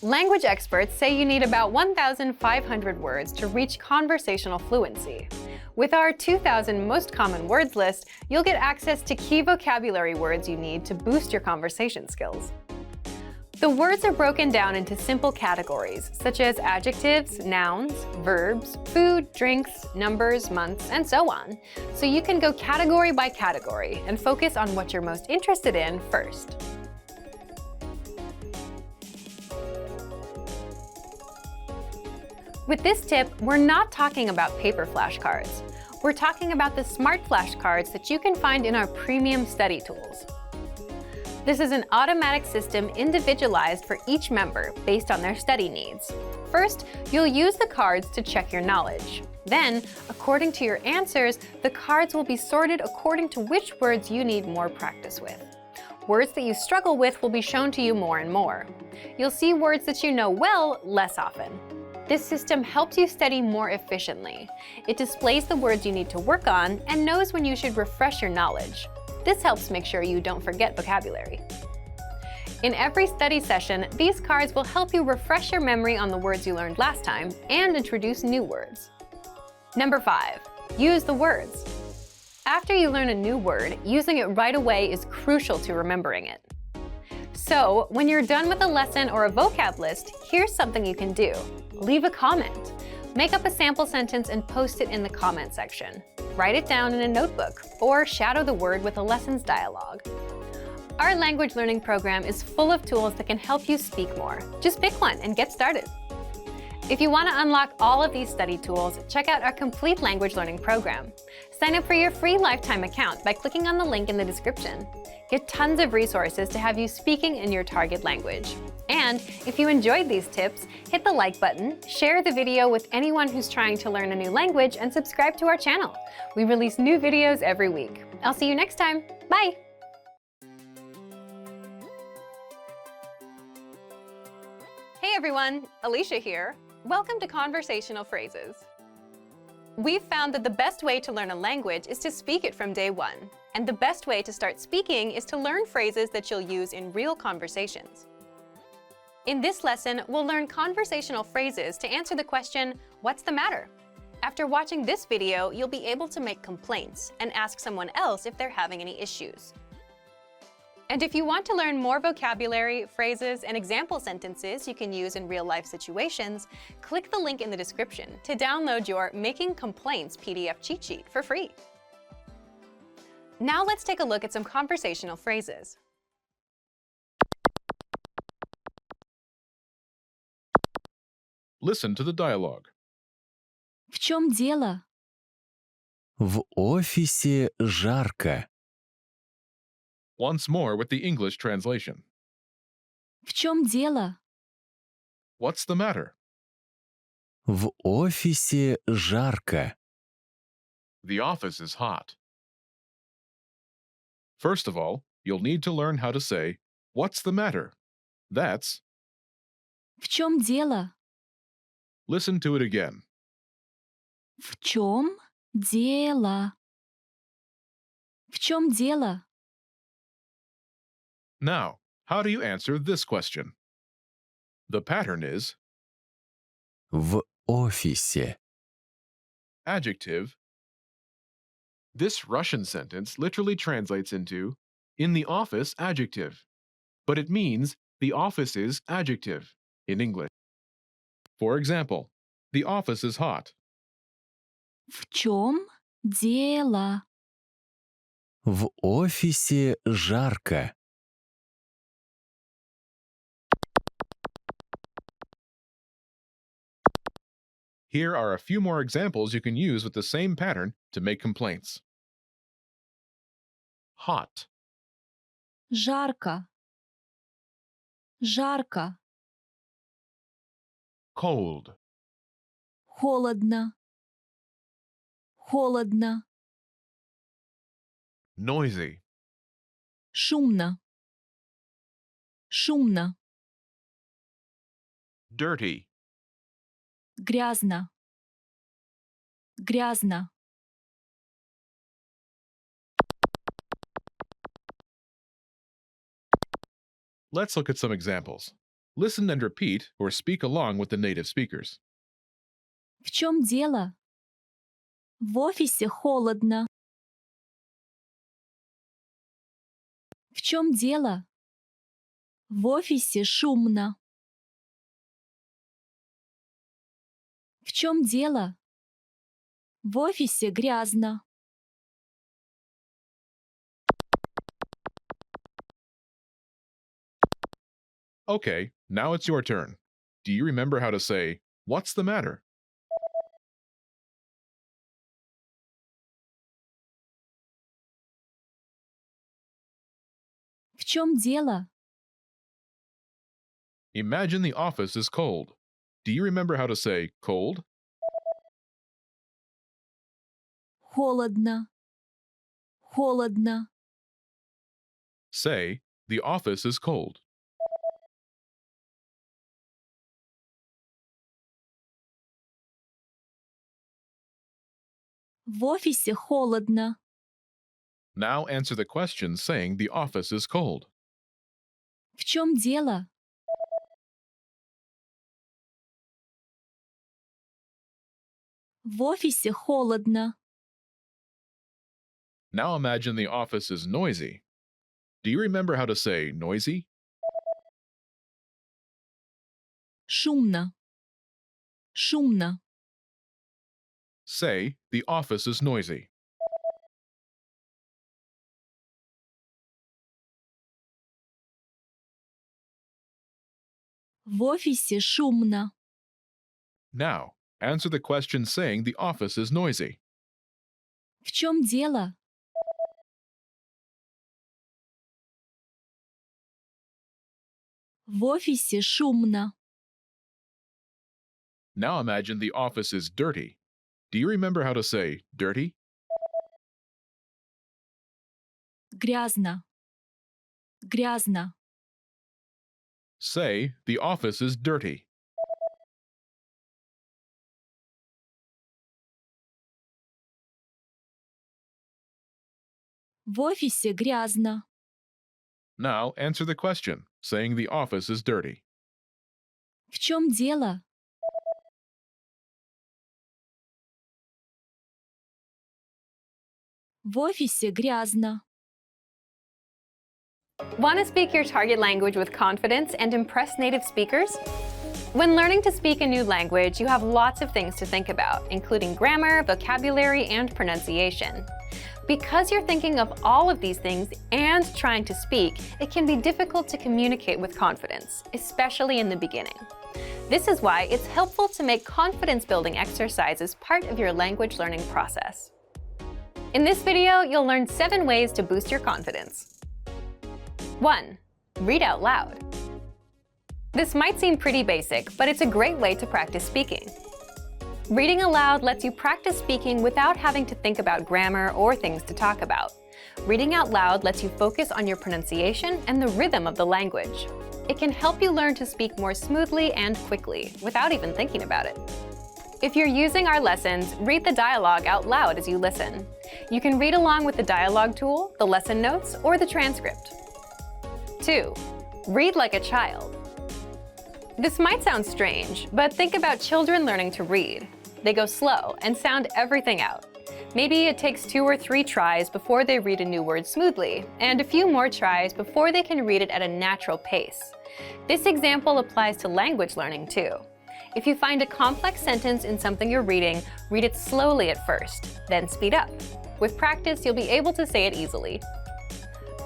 [SPEAKER 1] Language experts say you need about 1,500 words to reach conversational fluency. With our 2,000 most common words list, you'll get access to key vocabulary words you need to boost your conversation skills. The words are broken down into simple categories, such as adjectives, nouns, verbs, food, drinks, numbers, months, and so on. So you can go category by category and focus on what you're most interested in first. With this tip, we're not talking about paper flashcards. We're talking about the smart flashcards that you can find in our premium study tools. This is an automatic system individualized for each member based on their study needs. First, you'll use the cards to check your knowledge. Then, according to your answers, the cards will be sorted according to which words you need more practice with. Words that you struggle with will be shown to you more and more. You'll see words that you know well less often. This system helps you study more efficiently. It displays the words you need to work on and knows when you should refresh your knowledge. This helps make sure you don't forget vocabulary. In every study session, these cards will help you refresh your memory on the words you learned last time and introduce new words. Number 5, use the words. After you learn a new word, using it right away is crucial to remembering it. So, when you're done with a lesson or a vocab list, here's something you can do. Leave a comment. Make up a sample sentence and post it in the comment section. Write it down in a notebook, or shadow the word with a lessons dialogue. Our language learning program is full of tools that can help you speak more. Just pick one and get started. If you want to unlock all of these study tools, check out our complete language learning program. Sign up for your free lifetime account by clicking on the link in the description. Get tons of resources to have you speaking in your target language. And if you enjoyed these tips, hit the like button, share the video with anyone who's trying to learn a new language, and subscribe to our channel. We release new videos every week. I'll see you next time. Bye! everyone, Alicia here. Welcome to Conversational Phrases. We've found that the best way to learn a language is to speak it from day one. And the best way to start speaking is to learn phrases that you'll use in real conversations. In this lesson, we'll learn conversational phrases to answer the question, what's the matter? After watching this video, you'll be able to make complaints and ask someone else if they're having any issues. And if you want to learn more vocabulary, phrases, and example sentences you can use in real-life situations, click the link in the description to download your Making Complaints PDF cheat sheet for free. Now let's take a look at some conversational phrases.
[SPEAKER 2] Listen to the dialogue.
[SPEAKER 4] В чем дело?
[SPEAKER 3] В офисе жарко.
[SPEAKER 2] Once more with the English translation.
[SPEAKER 4] В чем дело?
[SPEAKER 2] What's the matter?
[SPEAKER 3] В офисе жарко.
[SPEAKER 2] The office is hot. First of all, you'll need to learn how to say, what's the matter? That's,
[SPEAKER 4] В чем дело?
[SPEAKER 2] listen to it again.
[SPEAKER 4] В чем дело? В чем дело?
[SPEAKER 2] Now, how do you answer this question? The pattern is
[SPEAKER 3] В офисе.
[SPEAKER 2] adjective. This Russian sentence literally translates into in the office adjective, but it means the office is adjective in English. For example, the office is hot.
[SPEAKER 4] В чем дело?
[SPEAKER 3] В офисе жарко.
[SPEAKER 2] Here are a few more examples you can use with the same pattern to make complaints. Hot,
[SPEAKER 4] Жарко. Жарко.
[SPEAKER 2] cold,
[SPEAKER 4] Холодно. Холодно.
[SPEAKER 2] noisy,
[SPEAKER 4] Шумно. Шумно.
[SPEAKER 2] dirty,
[SPEAKER 4] Грязно. Грязно.
[SPEAKER 2] Let's look at some examples. Listen and repeat or speak along with the native speakers.
[SPEAKER 4] В чем дело? В офисе холодно. В чем дело? В офисе шумно. В чем дело? В офисе грязно.
[SPEAKER 2] Okay, now it's your turn. Do you remember how to say, what's the matter?
[SPEAKER 4] В чем дело?
[SPEAKER 2] Imagine the office is cold. Do you remember how to say cold?
[SPEAKER 4] Холодно. Холодно.
[SPEAKER 2] Say, the office is cold.
[SPEAKER 4] В офисе холодно.
[SPEAKER 2] Now answer the question saying the office is cold.
[SPEAKER 4] В чем дело? В офисе холодно.
[SPEAKER 2] Now imagine the office is noisy. Do you remember how to say noisy?
[SPEAKER 4] Шумно. Шумно.
[SPEAKER 2] Say, the office is noisy.
[SPEAKER 4] В офисе шумно.
[SPEAKER 2] Now, answer the question saying the office is noisy.
[SPEAKER 4] В чем дело? В офисе шумно.
[SPEAKER 2] Now imagine the office is dirty. Do you remember how to say dirty?
[SPEAKER 4] Грязно. Грязно.
[SPEAKER 2] Say, the office is dirty.
[SPEAKER 4] В офисе грязно.
[SPEAKER 2] Now answer the question, saying the office is dirty.
[SPEAKER 4] В чем дело? В офисе грязно.
[SPEAKER 1] Want to speak your target language with confidence and impress native speakers? When learning to speak a new language, you have lots of things to think about, including grammar, vocabulary, and pronunciation. Because you're thinking of all of these things and trying to speak, it can be difficult to communicate with confidence, especially in the beginning. This is why it's helpful to make confidence-building exercises part of your language learning process. In this video, you'll learn 7 ways to boost your confidence. 1. Read out loud. This might seem pretty basic, but it's a great way to practice speaking. Reading aloud lets you practice speaking without having to think about grammar or things to talk about. Reading out loud lets you focus on your pronunciation and the rhythm of the language. It can help you learn to speak more smoothly and quickly, without even thinking about it. If you're using our lessons, read the dialogue out loud as you listen. You can read along with the dialogue tool, the lesson notes, or the transcript. 2. Read like a child. This might sound strange, but think about children learning to read. They go slow and sound everything out. Maybe it takes 2 or 3 tries before they read a new word smoothly, and a few more tries before they can read it at a natural pace. This example applies to language learning too. If you find a complex sentence in something you're reading, read it slowly at first, then speed up. With practice, you'll be able to say it easily.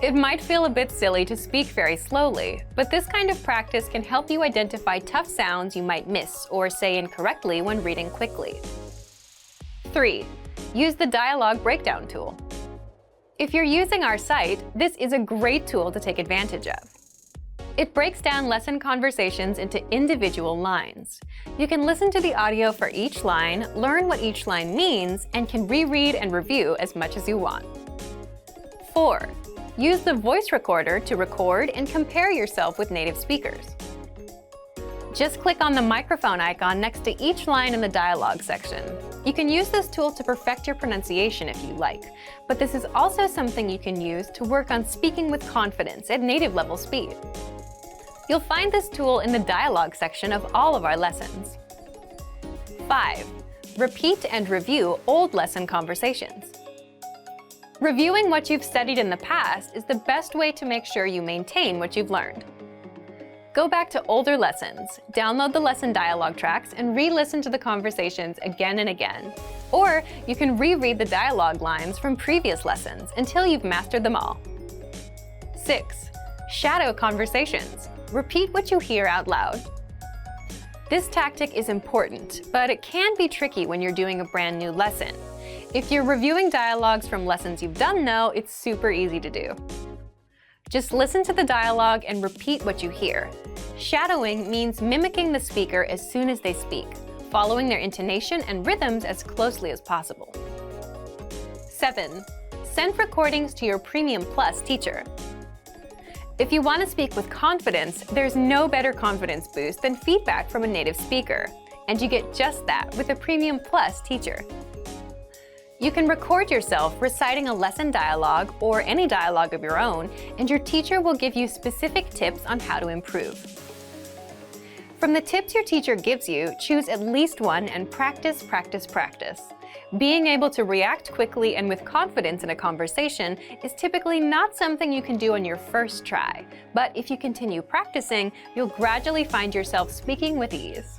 [SPEAKER 1] It might feel a bit silly to speak very slowly, but this kind of practice can help you identify tough sounds you might miss or say incorrectly when reading quickly. 3. Use the dialogue breakdown tool. If you're using our site, this is a great tool to take advantage of. It breaks down lesson conversations into individual lines. You can listen to the audio for each line, learn what each line means, and can reread and review as much as you want. 4. Use the voice recorder to record and compare yourself with native speakers. Just click on the microphone icon next to each line in the dialogue section. You can use this tool to perfect your pronunciation if you like, but this is also something you can use to work on speaking with confidence at native level speed. You'll find this tool in the dialogue section of all of our lessons. 5. Repeat and review old lesson conversations. Reviewing what you've studied in the past is the best way to make sure you maintain what you've learned. Go back to older lessons, download the lesson dialogue tracks, and re-listen to the conversations again and again. Or you can reread the dialogue lines from previous lessons until you've mastered them all. 6. Shadow conversations. Repeat what you hear out loud. This tactic is important, but it can be tricky when you're doing a brand new lesson. If you're reviewing dialogues from lessons you've done though, it's super easy to do. Just listen to the dialogue and repeat what you hear. Shadowing means mimicking the speaker as soon as they speak, following their intonation and rhythms as closely as possible. 7. Send recordings to your Premium Plus teacher. If you want to speak with confidence, there's no better confidence boost than feedback from a native speaker. And you get just that with a Premium Plus teacher. You can record yourself reciting a lesson dialogue or any dialogue of your own, and your teacher will give you specific tips on how to improve. From the tips your teacher gives you, choose at least one and practice, practice, practice. Being able to react quickly and with confidence in a conversation is typically not something you can do on your first try, but if you continue practicing, you'll gradually find yourself speaking with ease.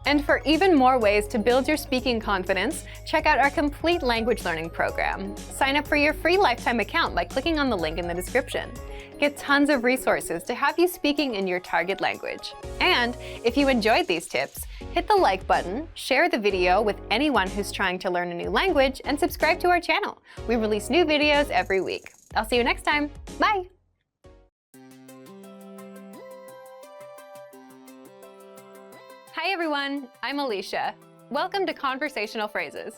[SPEAKER 1] And for even more ways to build your speaking confidence, check out our complete language learning program. Sign up for your free lifetime account by clicking on the link in the description. Get tons of resources to have you speaking in your target language. And if you enjoyed these tips, hit the like button, share the video with anyone who's trying to learn a new language, and subscribe to our channel. We release new videos every week. I'll see you next time. Bye! Hi everyone, I'm Alicia. Welcome to Conversational Phrases.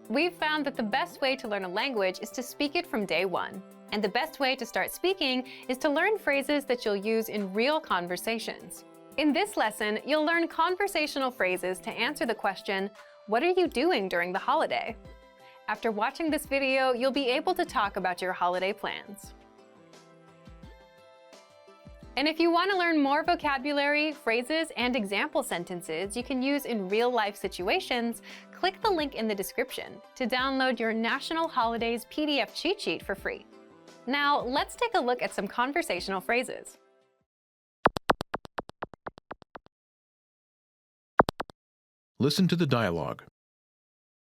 [SPEAKER 1] We've found that the best way to learn a language is to speak it from day one. And the best way to start speaking is to learn phrases that you'll use in real conversations. In this lesson, you'll learn conversational phrases to answer the question, what are you doing during the holiday? After watching this video, you'll be able to talk about your holiday plans. And if you want to learn more vocabulary, phrases, and example sentences you can use in real-life situations, click the link in the description to download your National Holidays PDF cheat sheet for free. Now, let's take a look at some conversational phrases.
[SPEAKER 2] Listen to the dialogue.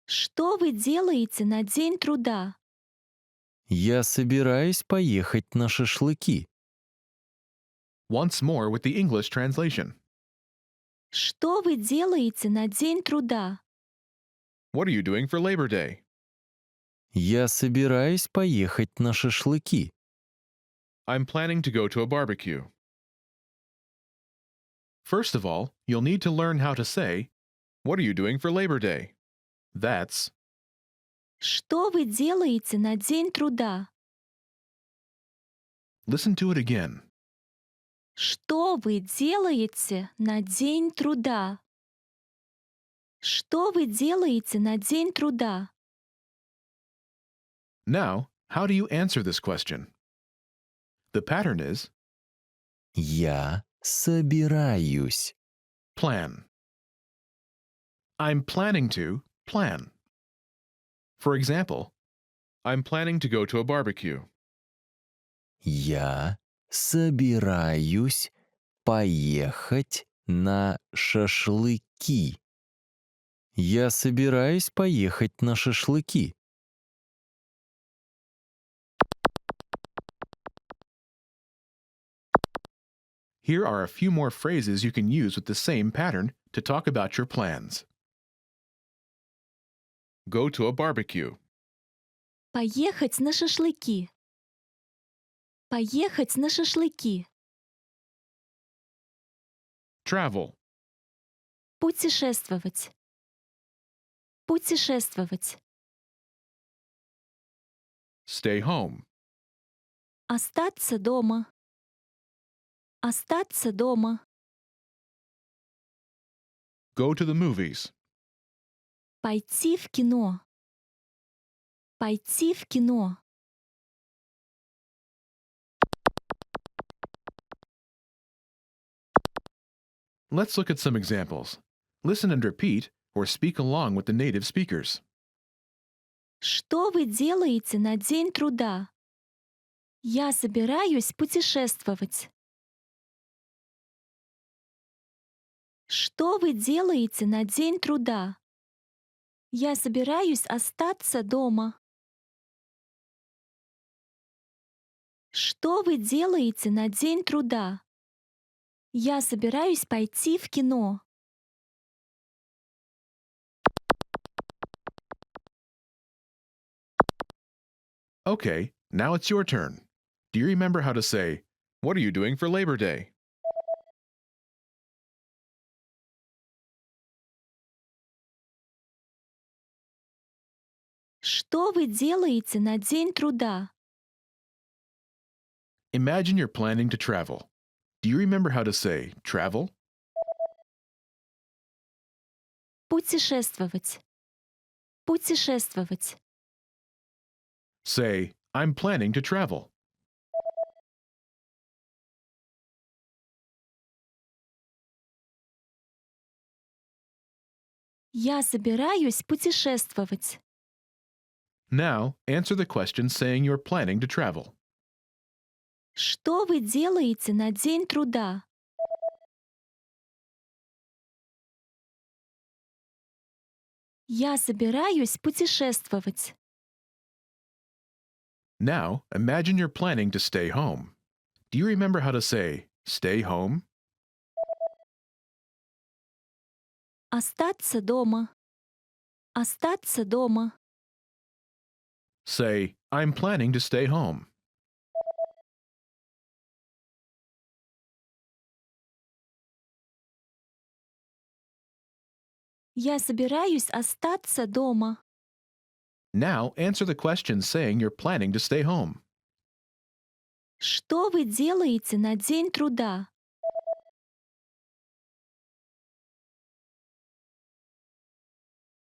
[SPEAKER 4] Что вы делаете на День труда?
[SPEAKER 3] Я собираюсь поехать на шашлыки.
[SPEAKER 2] Once more with the English translation.
[SPEAKER 4] Что вы делаете на День труда?
[SPEAKER 2] What are you doing for Labor Day?
[SPEAKER 3] Я собираюсь поехать на шашлыки.
[SPEAKER 2] I'm planning to go to a barbecue. First of all, you'll need to learn how to say, what are you doing for Labor Day? That's,
[SPEAKER 4] Что вы делаете на День труда?
[SPEAKER 2] listen to it again.
[SPEAKER 4] Что вы делаете на День труда? Что вы делаете на День труда?
[SPEAKER 2] Now, how do you answer this question? The pattern is
[SPEAKER 3] Я собираюсь.
[SPEAKER 2] plan. I'm planning to plan. For example, I'm planning to go to a barbecue.
[SPEAKER 3] Я собираюсь поехать на шашлыки. Я собираюсь поехать на шашлыки.
[SPEAKER 2] Here are a few more phrases you can use with the same pattern to talk about your plans. Go to a barbecue.
[SPEAKER 4] Поехать на шашлыки. Поехать на шашлыки.
[SPEAKER 2] Travel.
[SPEAKER 4] Путешествовать. Путешествовать.
[SPEAKER 2] Stay home.
[SPEAKER 4] Остаться дома. Остаться дома.
[SPEAKER 2] Go to the movies.
[SPEAKER 4] Пойти в кино. Пойти в кино.
[SPEAKER 2] Let's look at some examples. Listen and repeat or speak along with the native speakers.
[SPEAKER 4] Что вы делаете на День труда? Я собираюсь путешествовать. Что вы делаете на День труда? Я собираюсь остаться дома. Что вы делаете на День труда? Я собираюсь пойти в кино.
[SPEAKER 2] Okay, now it's your turn. Do you remember how to say, what are you doing for Labor Day?
[SPEAKER 4] Что вы делаете на День труда?
[SPEAKER 2] Imagine you're planning to travel. Do you remember how to say travel?
[SPEAKER 4] Путешествовать. Путешествовать.
[SPEAKER 2] Say, I'm planning to travel.
[SPEAKER 4] Я собираюсь путешествовать.
[SPEAKER 2] Now, answer the question saying you're planning to travel.
[SPEAKER 4] Что вы делаете на День труда? Я собираюсь путешествовать.
[SPEAKER 2] Now, imagine you're planning to stay home. Do you remember how to say stay home?
[SPEAKER 4] Остаться дома. Остаться дома.
[SPEAKER 2] Say, I'm planning to stay home.
[SPEAKER 4] Я собираюсь остаться дома.
[SPEAKER 2] Now, answer the question saying you're planning to stay home.
[SPEAKER 4] Что вы делаете на День труда?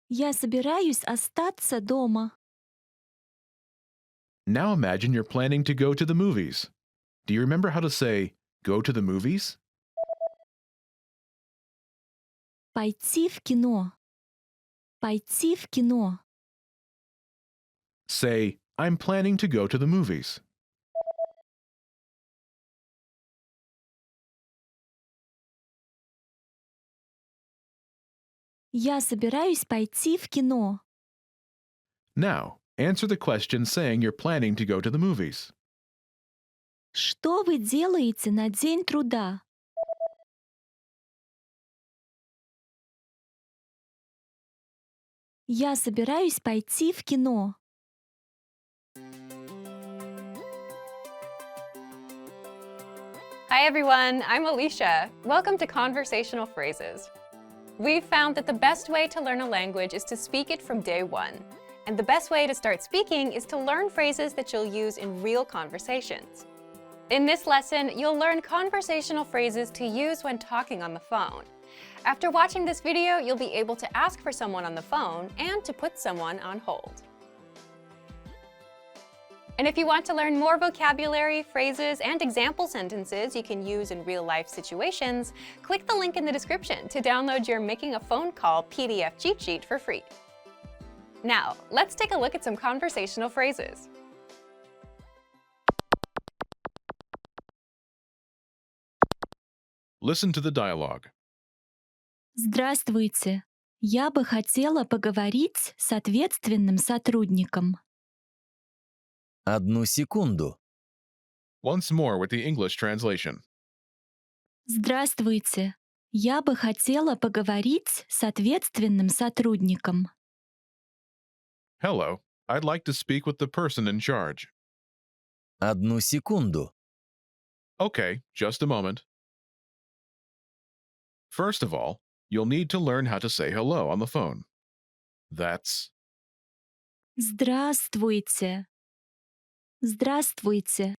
[SPEAKER 4] Я собираюсь остаться дома.
[SPEAKER 2] Now imagine you're planning to go to the movies. Do you remember how to say go to the movies?
[SPEAKER 4] Пойти в кино. Пойти в кино.
[SPEAKER 2] Say, I'm planning to go to the movies.
[SPEAKER 4] Я собираюсь пойти в кино.
[SPEAKER 2] Now, answer the question saying you're planning to go to the movies.
[SPEAKER 4] Что вы делаете на День труда? Я собираюсь пойти в кино.
[SPEAKER 1] Hi everyone, I'm Alicia. Welcome to Conversational Phrases. We've found that the best way to learn a language is to speak it from day one. And the best way to start speaking is to learn phrases that you'll use in real conversations. In this lesson, you'll learn conversational phrases to use when talking on the phone. After watching this video, you'll be able to ask for someone on the phone and to put someone on hold. And if you want to learn more vocabulary, phrases, and example sentences you can use in real-life situations, click the link in the description to download your Making a Phone Call PDF cheat sheet for free. Now, let's take a look at some conversational phrases.
[SPEAKER 2] Listen to the dialogue.
[SPEAKER 4] Здравствуйте. Я бы хотела поговорить с ответственным сотрудником.
[SPEAKER 3] Одну секунду.
[SPEAKER 2] Once more with the English translation.
[SPEAKER 4] Здравствуйте. Я бы хотела поговорить с ответственным сотрудником.
[SPEAKER 2] Hello, I'd like to speak with the person in charge.
[SPEAKER 3] Одну секунду.
[SPEAKER 2] Okay, just a moment. First of all, you'll need to learn how to say hello on the phone. That's
[SPEAKER 4] Здравствуйте. Здравствуйте.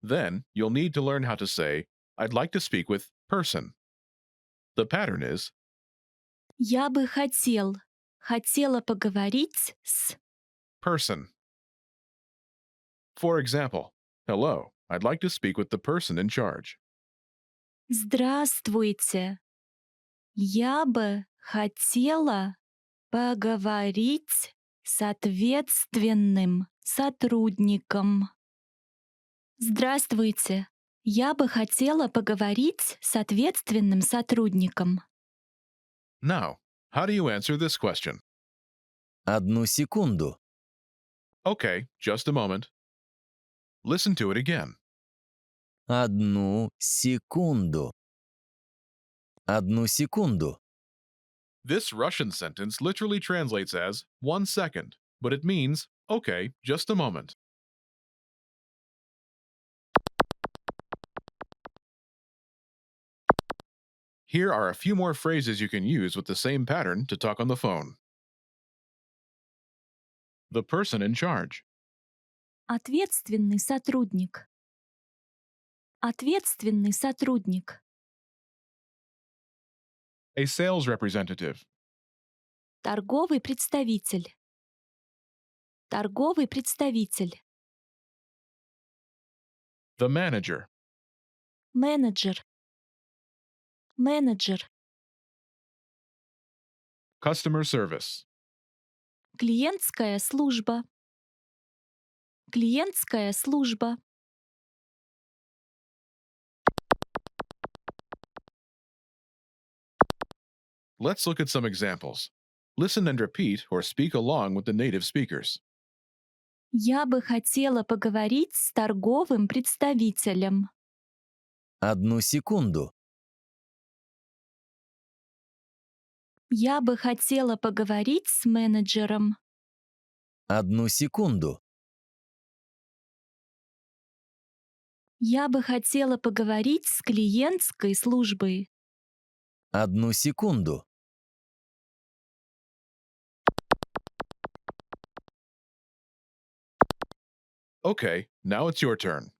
[SPEAKER 2] Then, you'll need to learn how to say, I'd like to speak with person. The pattern is,
[SPEAKER 4] Я бы хотела поговорить с.
[SPEAKER 2] person. For example, hello, I'd like to speak with the person in charge.
[SPEAKER 4] Здравствуйте. Я бы хотела поговорить с ответственным сотрудником. Здравствуйте. Я бы хотела поговорить с ответственным сотрудником.
[SPEAKER 2] Now, how do you answer this question?
[SPEAKER 3] Одну секунду.
[SPEAKER 2] Okay, just a moment. Listen to it again.
[SPEAKER 3] Одну секунду. Одну секунду.
[SPEAKER 2] This Russian sentence literally translates as 1 second, but it means, okay, just a moment. Here are a few more phrases you can use with the same pattern to talk on the phone. The person in charge.
[SPEAKER 4] Ответственный сотрудник. Ответственный сотрудник.
[SPEAKER 2] A sales representative.
[SPEAKER 4] Торговый представитель. Торговый представитель.
[SPEAKER 2] The manager.
[SPEAKER 4] Менеджер. Менеджер.
[SPEAKER 2] Customer service.
[SPEAKER 4] Клиентская служба. Клиентская служба.
[SPEAKER 2] Let's look at some examples. Listen and repeat or speak along with the native speakers.
[SPEAKER 4] Я бы хотела поговорить с торговым представителем.
[SPEAKER 3] Одну секунду.
[SPEAKER 4] Я бы хотела поговорить с менеджером.
[SPEAKER 3] Одну секунду.
[SPEAKER 4] Я бы хотела поговорить с клиентской службой.
[SPEAKER 3] Одну секунду.
[SPEAKER 2] Okay, now it's your turn.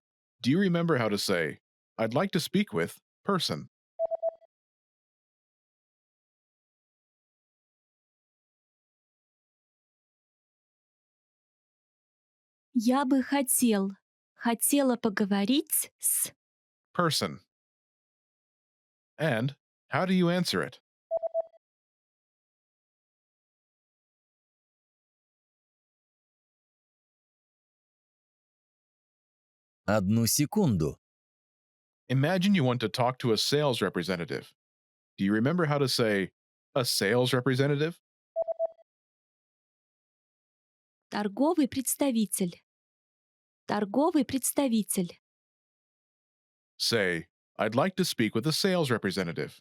[SPEAKER 2] Do you remember how to say, I'd like to speak with person?
[SPEAKER 4] Я бы хотела поговорить с...
[SPEAKER 2] Person. And how do you answer it?
[SPEAKER 3] Одну секунду.
[SPEAKER 2] Imagine you want to talk to a sales representative. Do you remember how to say a sales representative?
[SPEAKER 4] Торговый представитель. Торговый представитель.
[SPEAKER 2] Say, I'd like to speak with a sales representative.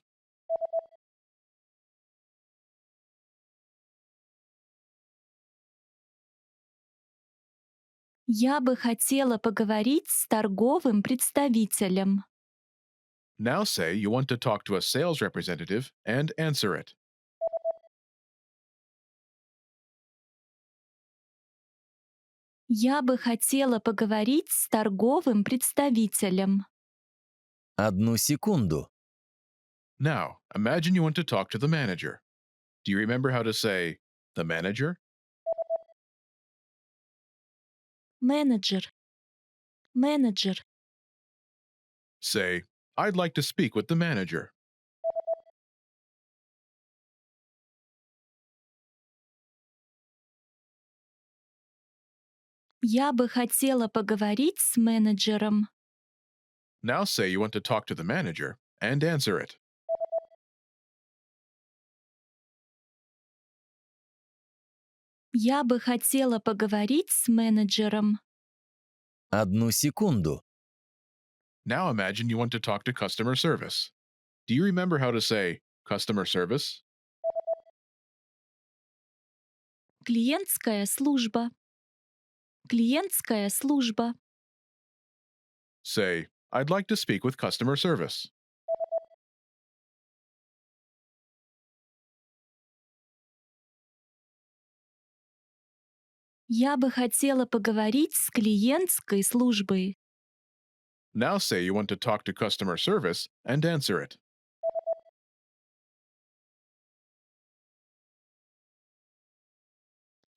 [SPEAKER 4] Я бы хотела поговорить с торговым представителем.
[SPEAKER 2] Now say you want to talk to a sales representative and answer it.
[SPEAKER 4] Я бы хотела поговорить с торговым представителем.
[SPEAKER 3] Одну секунду.
[SPEAKER 2] Now, imagine you want to talk to the manager. Do you remember how to say the manager?
[SPEAKER 4] Менеджер. Менеджер.
[SPEAKER 2] Say, I'd like to speak with the manager.
[SPEAKER 4] Я бы хотела поговорить с менеджером.
[SPEAKER 2] Now say you want to talk to the manager and answer it.
[SPEAKER 4] Я бы хотела поговорить с менеджером.
[SPEAKER 3] Одну секунду.
[SPEAKER 2] Now imagine you want to talk to customer service. Do you remember how to say customer service?
[SPEAKER 4] Клиентская служба. Клиентская служба.
[SPEAKER 2] Say, I'd like to speak with customer service.
[SPEAKER 4] Я бы хотела поговорить с клиентской службой.
[SPEAKER 2] Now say you want to talk to customer service and answer it.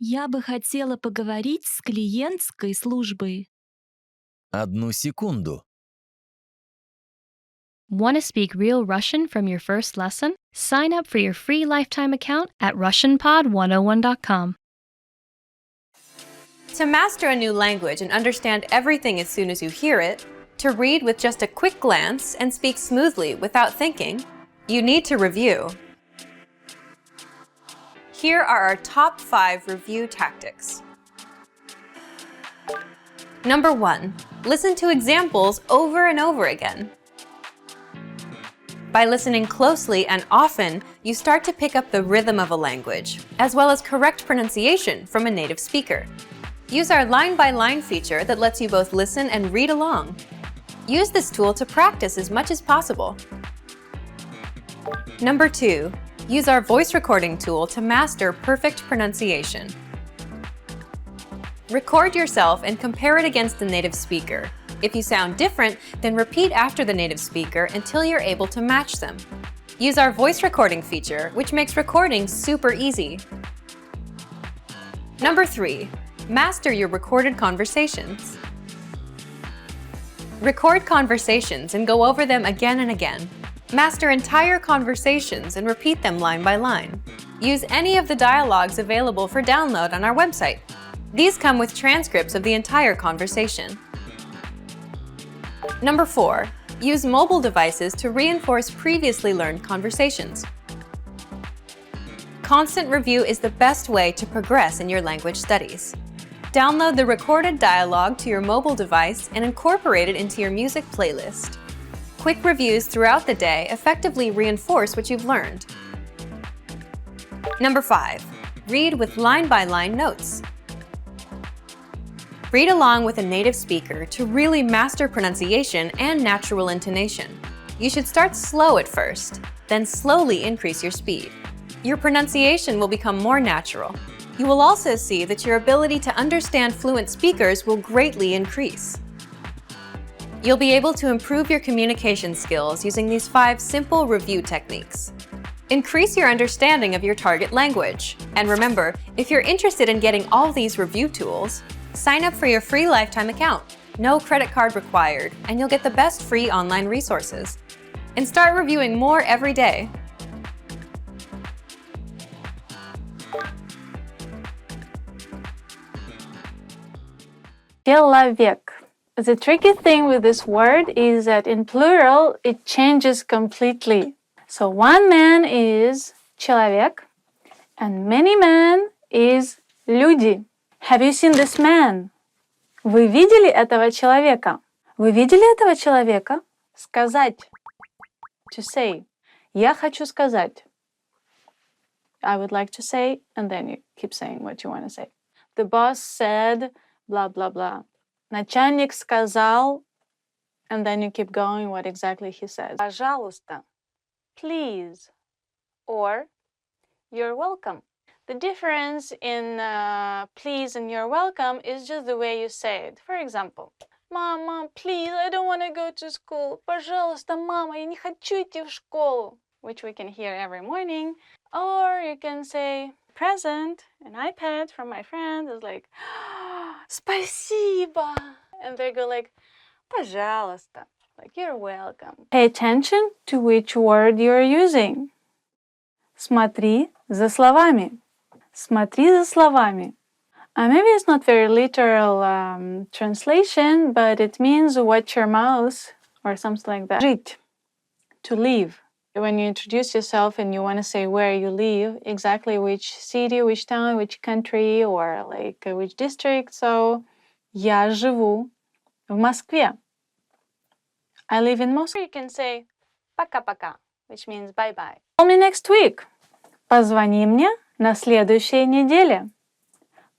[SPEAKER 4] Я бы хотела поговорить с клиентской службой.
[SPEAKER 3] Одну секунду.
[SPEAKER 6] Want to speak real Russian from your first lesson? Sign up for your free lifetime account at RussianPod101.com.
[SPEAKER 1] To master a new language and understand everything as soon as you hear it, to read with just a quick glance and speak smoothly without thinking, you need to review. Here are our top 5 review tactics. Number 1, listen to examples over and over again. By listening closely and often, you start to pick up the rhythm of a language, as well as correct pronunciation from a native speaker. Use our line-by-line feature that lets you both listen and read along. Use this tool to practice as much as possible. Number 2, use our voice recording tool to master perfect pronunciation. Record yourself and compare it against the native speaker. If you sound different, then repeat after the native speaker until you're able to match them. Use our voice recording feature, which makes recording super easy. Number 3, master your recorded conversations. Record conversations and go over them again and again. Master entire conversations and repeat them line by line. Use any of the dialogues available for download on our website. These come with transcripts of the entire conversation. Number 4, use mobile devices to reinforce previously learned conversations. Constant review is the best way to progress in your language studies. Download the recorded dialogue to your mobile device and incorporate it into your music playlist. Quick reviews throughout the day effectively reinforce what you've learned. Number 5, read with line-by-line notes. Read along with a native speaker to really master pronunciation and natural intonation. You should start slow at first, then slowly increase your speed. Your pronunciation will become more natural. You will also see that your ability to understand fluent speakers will greatly increase. You'll be able to improve your communication skills using these 5 simple review techniques. Increase your understanding of your target language. And remember, if you're interested in getting all these review tools, Sign up for your free lifetime account. No credit card required, and you'll get the best free online resources. And start reviewing more every day.
[SPEAKER 7] Человек. The tricky thing with this word is that in plural it changes completely. So one man is человек and many men is люди. Have you seen this man? Вы видели этого человека? Вы видели этого человека? Сказать. To say. Я хочу сказать. I would like to say, and then you keep saying what you want to say. The boss said, blah, blah, blah. Начальник сказал, and then you keep going what exactly he says. Пожалуйста. Please. Or, you're welcome. The difference in please and you're welcome is just the way you say it. For example, Mom, please, I don't want to go to school. Пожалуйста, мама, я не хочу идти в школу. Which we can hear every morning. Or you can say, present, an iPad from my friend is like, спасибо. And they go like, пожалуйста. Like, you're welcome. Pay attention to which word you're using. Смотри за словами. Смотри за словами. Maybe it's not very literal translation, but it means watch your mouth or something like that. Жить. To live. When you introduce yourself and you want to say where you live, exactly which city, which town, which country, or like which district. So, я живу в Москве. I live in Moscow. You can say пока-пока, which means bye-bye. Call me next week. Позвони мне на следующей неделе.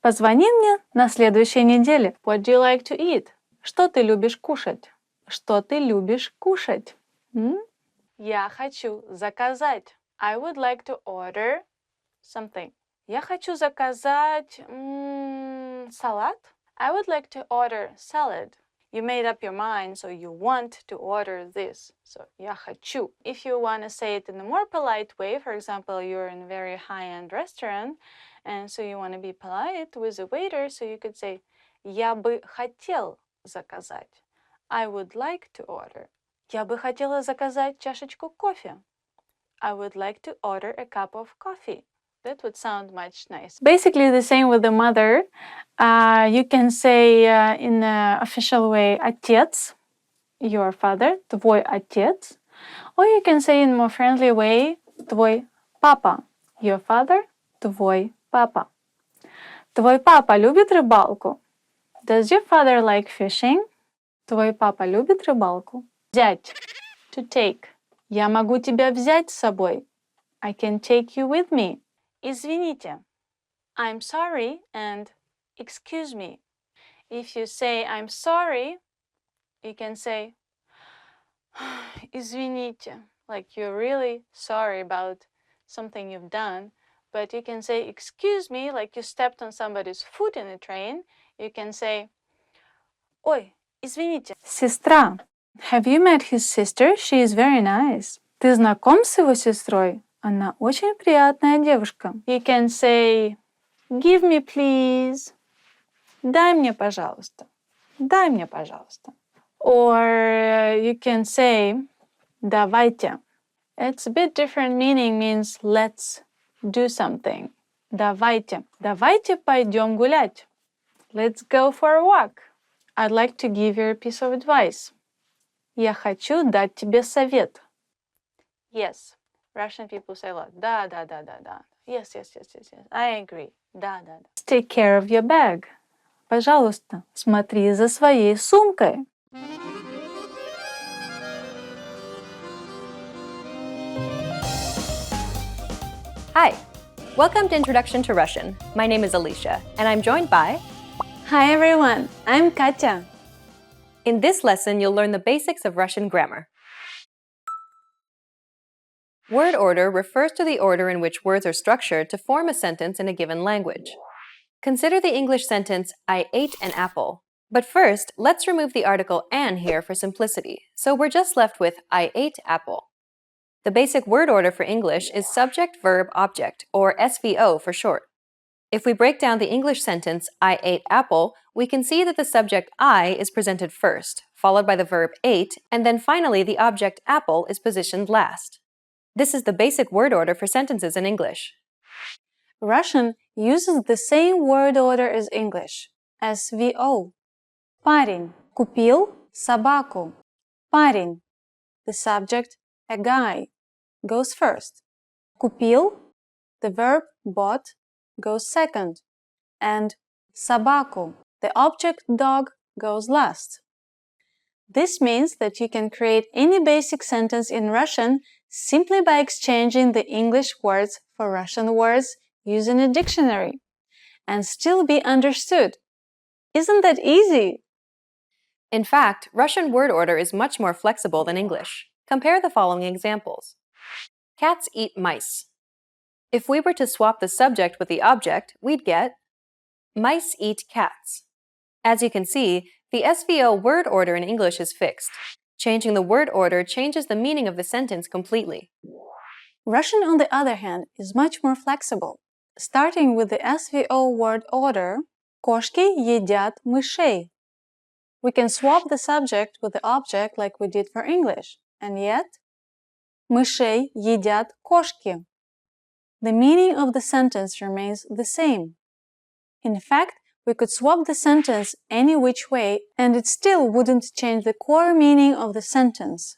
[SPEAKER 7] Позвони мне на следующей неделе. What do you like to eat? Что ты любишь кушать? Что ты любишь кушать? Я хочу заказать. I would like to order something. Я хочу заказать салат. I would like to order salad. You made up your mind, so you want to order this. So, я хочу. If you want to say it in a more polite way, for example, you're in a very high-end restaurant, and so you want to be polite with the waiter, so you could say, я бы хотел заказать. I would like to order. Я бы хотела заказать чашечку кофе. I would like to order a cup of coffee. That would sound much nicer. Basically the same with the mother. You can say in an official way, отец, your father, твой отец. Or you can say in a more friendly way, твой папа, your father, твой папа. Твой папа любит рыбалку? Does your father like fishing? Твой папа любит рыбалку? Взять, to take. Я могу тебя взять с собой. I can take you with me. Извините. I'm sorry and excuse me. If you say I'm sorry, you can say извините. Like you're really sorry about something you've done. But you can say excuse me, like you stepped on somebody's foot in a train. You can say ой, извините. Сестра. Have you met his sister? She is very nice. Ты знаком с его сестрой? Она очень приятная девушка. You can say, give me please. Дай мне, пожалуйста. Дай мне, пожалуйста. Or you can say, давайте. It's a bit different meaning, means let's do something. Давайте. Давайте пойдем гулять. Let's go for a walk. I'd like to give you a piece of advice. Я хочу дать тебе совет. Yes. Russian people say a lot. Да. Yes. I agree. Да. Take care of your bag. Пожалуйста, смотри за своей сумкой.
[SPEAKER 1] Hi. Welcome to Introduction to Russian. My name is Alicia, and I'm joined by...
[SPEAKER 7] Hi everyone, I'm Katya.
[SPEAKER 1] In this lesson, you'll learn the basics of Russian grammar. Word order refers to the order in which words are structured to form a sentence in a given language. Consider the English sentence, I ate an apple. But first, let's remove the article an here for simplicity, so we're just left with I ate apple. The basic word order for English is subject, verb, object, or SVO for short. If we break down the English sentence, I ate apple, we can see that the subject I is presented first, followed by the verb ate, and then finally the object apple is positioned last. This is the basic word order for sentences in English.
[SPEAKER 7] Russian uses the same word order as English. SVO. Парень купил собаку. Парень. The subject, a guy, goes first. Купил, the verb bought, goes second. And собаку, the object dog, goes last. This means that you can create any basic sentence in Russian simply by exchanging the English words for Russian words using a dictionary and still be understood. Isn't that easy?
[SPEAKER 1] In fact, Russian word order is much more flexible than English. Compare the following examples. Cats eat mice. If we were to swap the subject with the object, we'd get mice eat cats. As you can see, the SVO word order in English is fixed. Changing the word order changes the meaning of the sentence completely.
[SPEAKER 7] Russian, on the other hand, is much more flexible. Starting with the SVO word order, кошки едят мышей. We can swap the subject with the object like we did for English, and yet, мышей едят кошки. The meaning of the sentence remains the same. In fact, we could swap the sentence any which way, and it still wouldn't change the core meaning of the sentence.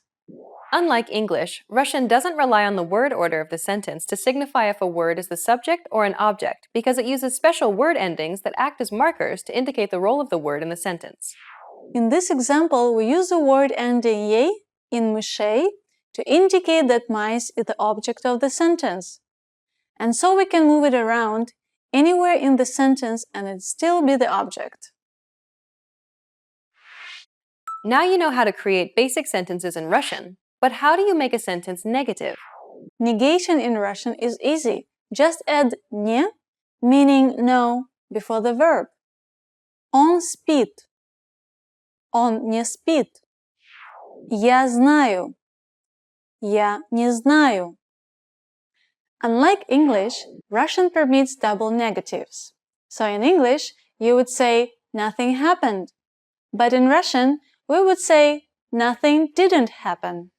[SPEAKER 1] Unlike English, Russian doesn't rely on the word order of the sentence to signify if a word is the subject or an object, because it uses special word endings that act as markers to indicate the role of the word in the sentence.
[SPEAKER 7] In this example, we use the word ending "ей" in мышей to indicate that mice is the object of the sentence. And so we can move it around anywhere in the sentence and it still be the object.
[SPEAKER 1] Now you know how to create basic sentences in Russian, but how do you make a sentence negative?
[SPEAKER 7] Negation in Russian is easy. Just add "не", meaning no, before the verb. Он спит. Он не спит. Я знаю. Я не знаю. Unlike English, Russian permits double negatives. So in English, you would say nothing happened. But in Russian, we would say nothing didn't happen.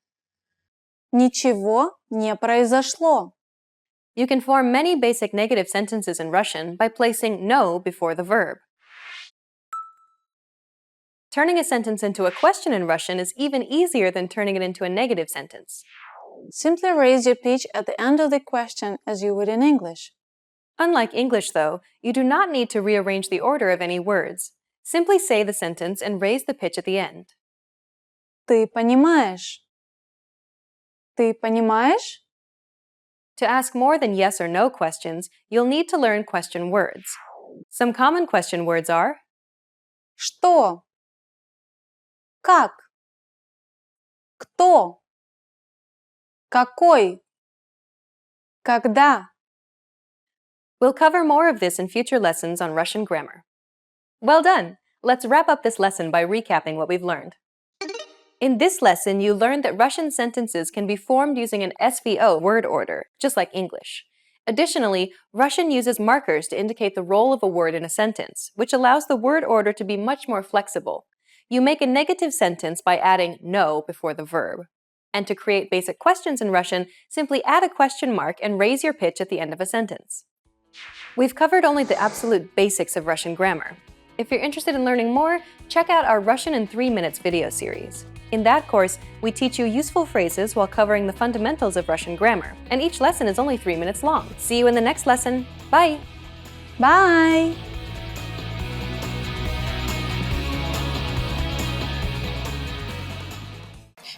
[SPEAKER 7] Ничего не произошло.
[SPEAKER 1] You can form many basic negative sentences in Russian by placing no before the verb. Turning a sentence into a question in Russian is even easier than turning it into a negative sentence.
[SPEAKER 7] Simply raise your pitch at the end of the question as you would in English.
[SPEAKER 1] Unlike English, though, you do not need to rearrange the order of any words. Simply say the sentence and raise the pitch at the end.
[SPEAKER 7] Ты понимаешь? Ты понимаешь?
[SPEAKER 1] To ask more than yes or no questions, you'll need to learn question words. Some common question words are
[SPEAKER 7] Что? Как? Кто? Какой? Когда?
[SPEAKER 1] We'll cover more of this in future lessons on Russian grammar. Well done! Let's wrap up this lesson by recapping what we've learned. In this lesson, you learned that Russian sentences can be formed using an SVO word order, just like English. Additionally, Russian uses markers to indicate the role of a word in a sentence, which allows the word order to be much more flexible. You make a negative sentence by adding no before the verb. And to create basic questions in Russian, simply add a question mark and raise your pitch at the end of a sentence. We've covered only the absolute basics of Russian grammar. If you're interested in learning more, check out our Russian in 3 Minutes video series. In that course, we teach you useful phrases while covering the fundamentals of Russian grammar, and each lesson is only 3 minutes long. See you in the next lesson. Bye!
[SPEAKER 7] Bye!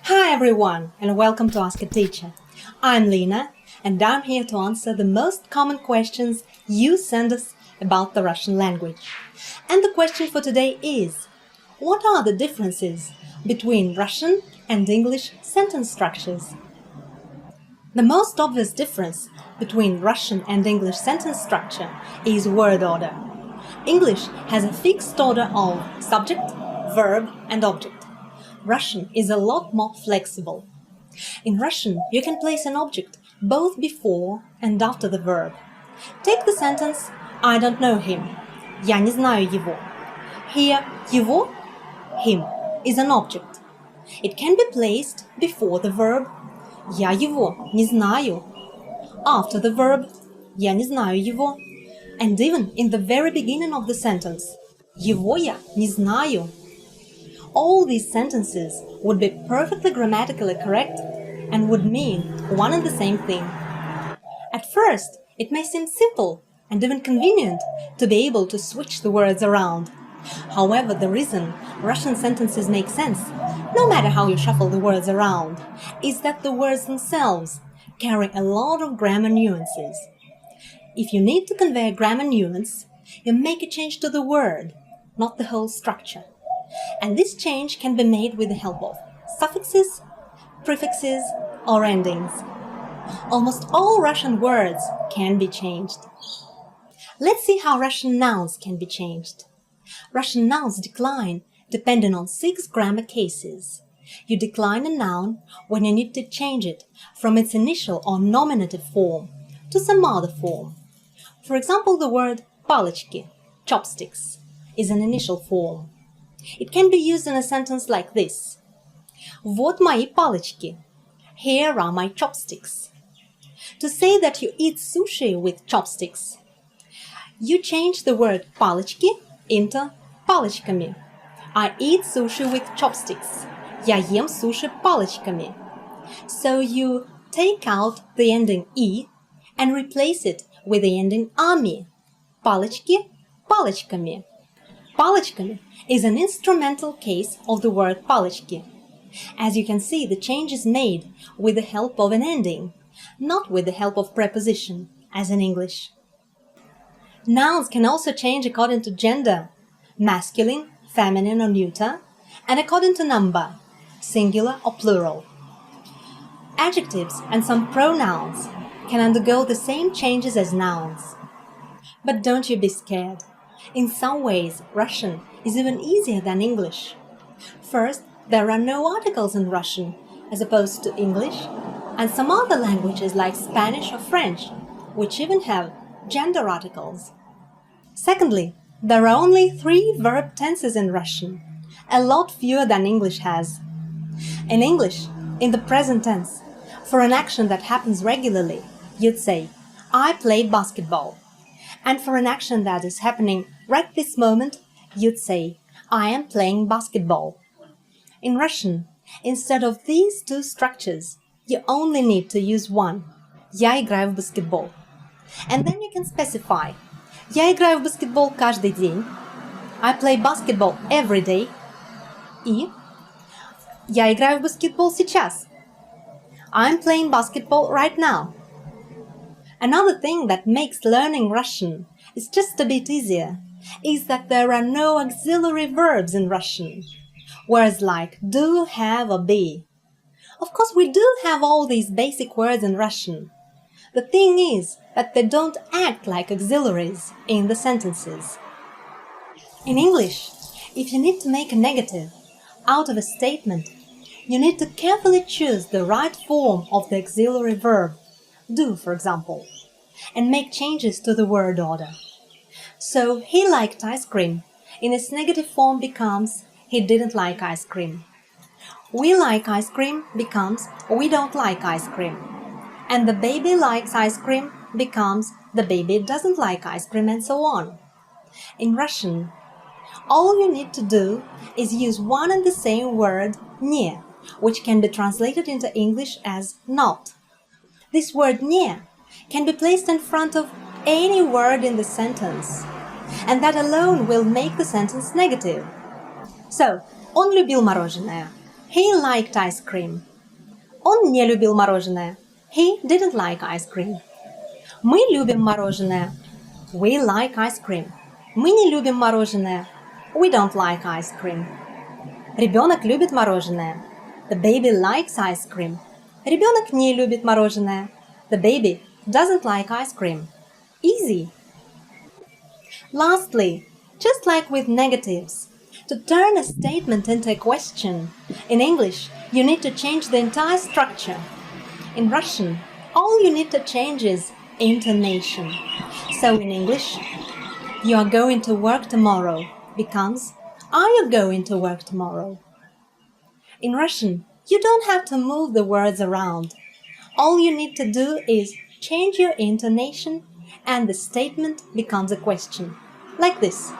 [SPEAKER 8] Hi everyone, and welcome to Ask a Teacher. I'm Lina, and I'm here to answer the most common questions you send us about the Russian language. And the question for today is, what are the differences between Russian and English sentence structures? The most obvious difference between Russian and English sentence structure is word order. English has a fixed order of subject, verb, and object. Russian is a lot more flexible. In Russian, you can place an object both before and after the verb. Take the sentence, I don't know him. Я не знаю его. Here, его, him, is an object. It can be placed before the verb я его не знаю, after the verb я не знаю его, and even in the very beginning of the sentence его я не знаю. All these sentences would be perfectly grammatically correct and would mean one and the same thing. At first, it may seem simple and even convenient to be able to switch the words around. However, the reason Russian sentences make sense, no matter how you shuffle the words around, is that the words themselves carry a lot of grammar nuances. If you need to convey a grammar nuance, you make a change to the word, not the whole structure. And this change can be made with the help of suffixes, prefixes, or endings. Almost all Russian words can be changed. Let's see how Russian nouns can be changed. Russian nouns decline depending on 6 grammar cases. You decline a noun when you need to change it from its initial or nominative form to some other form. For example, the word палочки, chopsticks, is an initial form. It can be used in a sentence like this. Вот мои палочки. Here are my chopsticks. To say that you eat sushi with chopsticks, you change the word палочки into палочками. I eat sushi with chopsticks. Я ем суши палочками. So you take out the ending «и» and replace it with the ending «ами». Палочки палочками. Палочками is an instrumental case of the word палочки. As you can see, the change is made with the help of an ending, not with the help of preposition, as in English. Nouns can also change according to gender, masculine, feminine or neuter, and according to number, singular or plural. Adjectives and some pronouns can undergo the same changes as nouns. But don't you be scared. In some ways, Russian is even easier than English. First, there are no articles in Russian, as opposed to English, and some other languages like Spanish or French, which even have gender articles. Secondly, there are only 3 verb tenses in Russian, a lot fewer than English has. In English, in the present tense, for an action that happens regularly, you'd say, I play basketball. And for an action that is happening right this moment, you'd say, I am playing basketball. In Russian, instead of these 2 structures, you only need to use one. Я играю в баскетбол. And then you can specify. Я играю в баскетбол каждый день. I play basketball every day. И я играю в баскетбол сейчас. I'm playing basketball right now. Another thing that makes learning Russian is just a bit easier is that there are no auxiliary verbs in Russian. Words like do, have, or be. Of course, we do have all these basic words in Russian. The thing is that they don't act like auxiliaries in the sentences. In English, if you need to make a negative out of a statement, you need to carefully choose the right form of the auxiliary verb, do, for example, and make changes to the word order. So, he liked ice cream in its negative form becomes he didn't like ice cream. We like ice cream becomes we don't like ice cream. And the baby likes ice cream becomes the baby doesn't like ice cream, and so on. In Russian, all you need to do is use one and the same word не, which can be translated into English as not. This word не can be placed in front of any word in the sentence, and that alone will make the sentence negative. So, он любил мороженое. He liked ice cream. Он не любил мороженое. He didn't like ice cream. Мы любим мороженое. We like ice cream. Мы не любим мороженое. We don't like ice cream. Ребенок любит мороженое. The baby likes ice cream. Ребенок не любит мороженое. The baby doesn't like ice cream. Easy. Lastly, just like with negatives, to turn a statement into a question, in English, you need to change the entire structure. In Russian, all you need to change is intonation. So in English, you are going to work tomorrow becomes are you going to work tomorrow? In Russian, you don't have to move the words around. All you need to do is change your intonation and the statement becomes a question. Like this.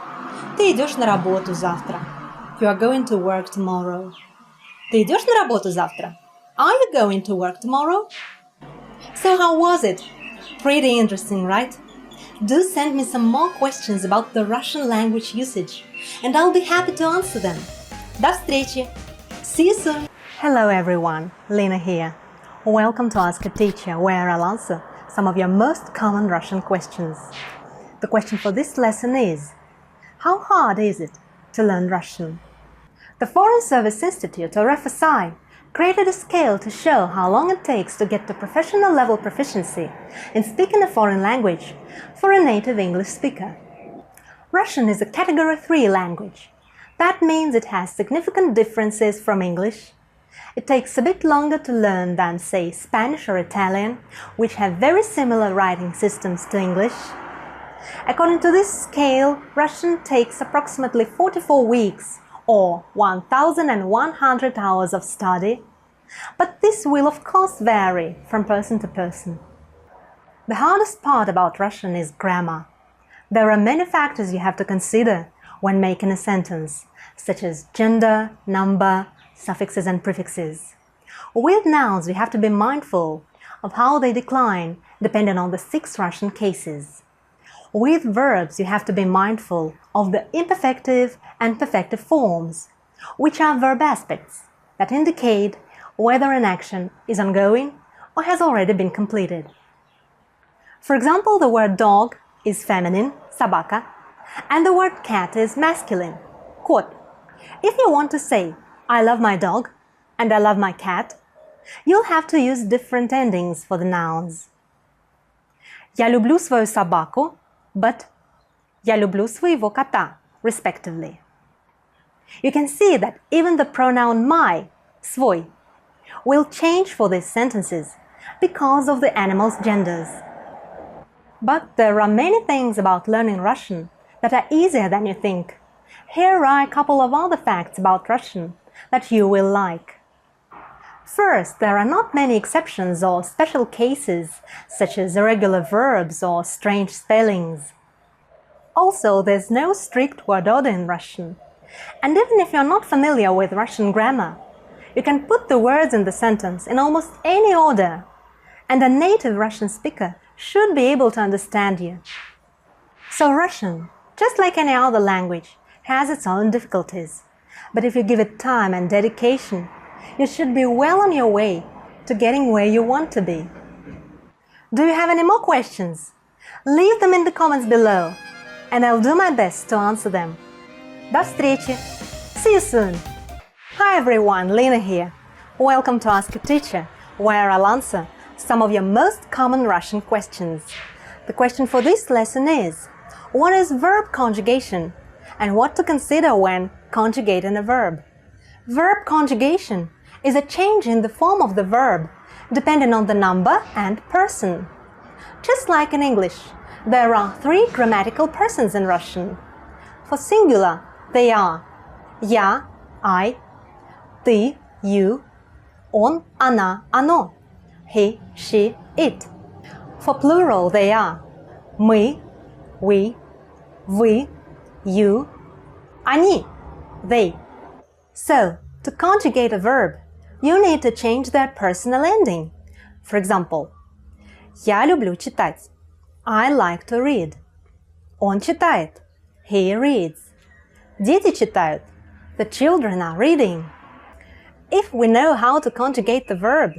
[SPEAKER 8] Ты идешь на работу завтра. You are going to work tomorrow. Ты идешь на работу завтра? Are you going to work tomorrow? So how was it? Pretty interesting, right? Do send me some more questions about the Russian language usage, and I'll be happy to answer them. До встречи! See you soon! Hello everyone, Lena here. Welcome to Ask a Teacher, where I'll answer some of your most common Russian questions. The question for this lesson is: how hard is it to learn Russian? The Foreign Service Institute, or FSI, created a scale to show how long it takes to get to professional level proficiency in speaking a foreign language for a native English speaker. Russian is a Category 3 language. That means it has significant differences from English. It takes a bit longer to learn than, say, Spanish or Italian, which have very similar writing systems to English. According to this scale, Russian takes approximately 44 weeks, or 1,100 hours of study, but this will of course vary from person to person. The hardest part about Russian is grammar. There are many factors you have to consider when making a sentence, such as gender, number, suffixes and prefixes. With nouns, we have to be mindful of how they decline depending on the 6 Russian cases. With verbs, you have to be mindful of the imperfective and perfective forms, which are verb aspects that indicate whether an action is ongoing or has already been completed. For example, the word dog is feminine, собака, and the word cat is masculine, кот. If you want to say, I love my dog and I love my cat, you'll have to use different endings for the nouns. Я люблю свою собаку, but я люблю своего кота, respectively. You can see that even the pronoun my, свой, will change for these sentences because of the animals' genders. But there are many things about learning Russian that are easier than you think. Here are a couple of other facts about Russian that you will like. First, there are not many exceptions or special cases, such as irregular verbs or strange spellings. Also, there's no strict word order in Russian. And even if you're not familiar with Russian grammar, you can put the words in the sentence in almost any order, and a native Russian speaker should be able to understand you. So Russian, just like any other language, has its own difficulties. But if you give it time and dedication, you should be well on your way to getting where you want to be. Do you have any more questions? Leave them in the comments below, and I'll do my best to answer them. До встречи! See you soon! Hi everyone, Lena here. Welcome to Ask a Teacher, where I'll answer some of your most common Russian questions. The question for this lesson is: what is verb conjugation and what to consider when conjugating a verb? Verb conjugation is a change in the form of the verb depending on the number and person. Just like in English, there are 3 grammatical persons in Russian. For singular, they are я, I, ты, you, он, она, оно, he, she, it. For plural, they are мы, we, вы, you, они, they. So, to conjugate a verb, you need to change their personal ending. For example, я люблю читать. I like to read. Он читает. He reads. Дети читают. The children are reading. If we know how to conjugate the verb,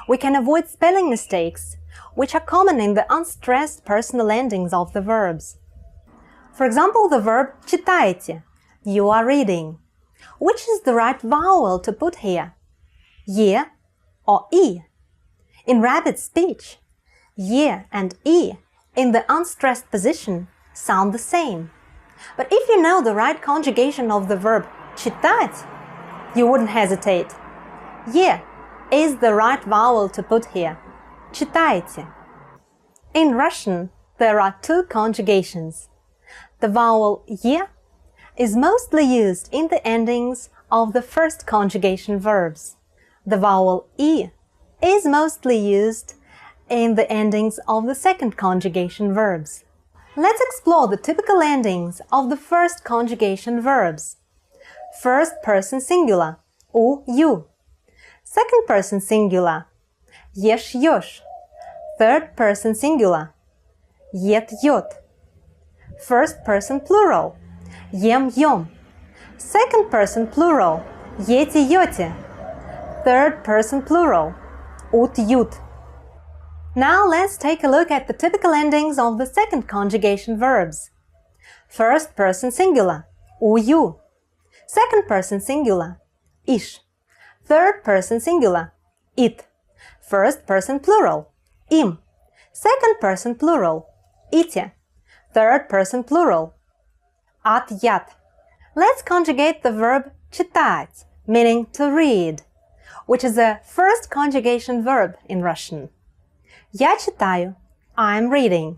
[SPEAKER 8] we can avoid spelling mistakes, which are common in the unstressed personal endings of the verbs. For example, the verb читаете. You are reading. Which is the right vowel to put here? Е or И? In rapid speech, Е and И in the unstressed position sound the same. But if you know the right conjugation of the verb читать, you wouldn't hesitate. Е is the right vowel to put here. Читаете. In Russian, there are two conjugations. The vowel ye is mostly used in the endings of the first conjugation verbs. The vowel I is mostly used in the endings of the second conjugation verbs. Let's explore the typical endings of the first conjugation verbs. First person singular, u, you. Second person singular, ешь, ешь. Third person singular, ед, ет. First person plural, ем, ем. Second person plural, ете, ете. Third person plural, ut, ют. Now let's take a look at the typical endings of the second conjugation verbs. First person singular, u, you. Second person singular, ish. Third person singular, it. First person plural, im. Second person plural, ite. Third person plural, at, yat. Let's conjugate the verb читать, meaning to read, which is a first conjugation verb in Russian. Я читаю, I'm reading.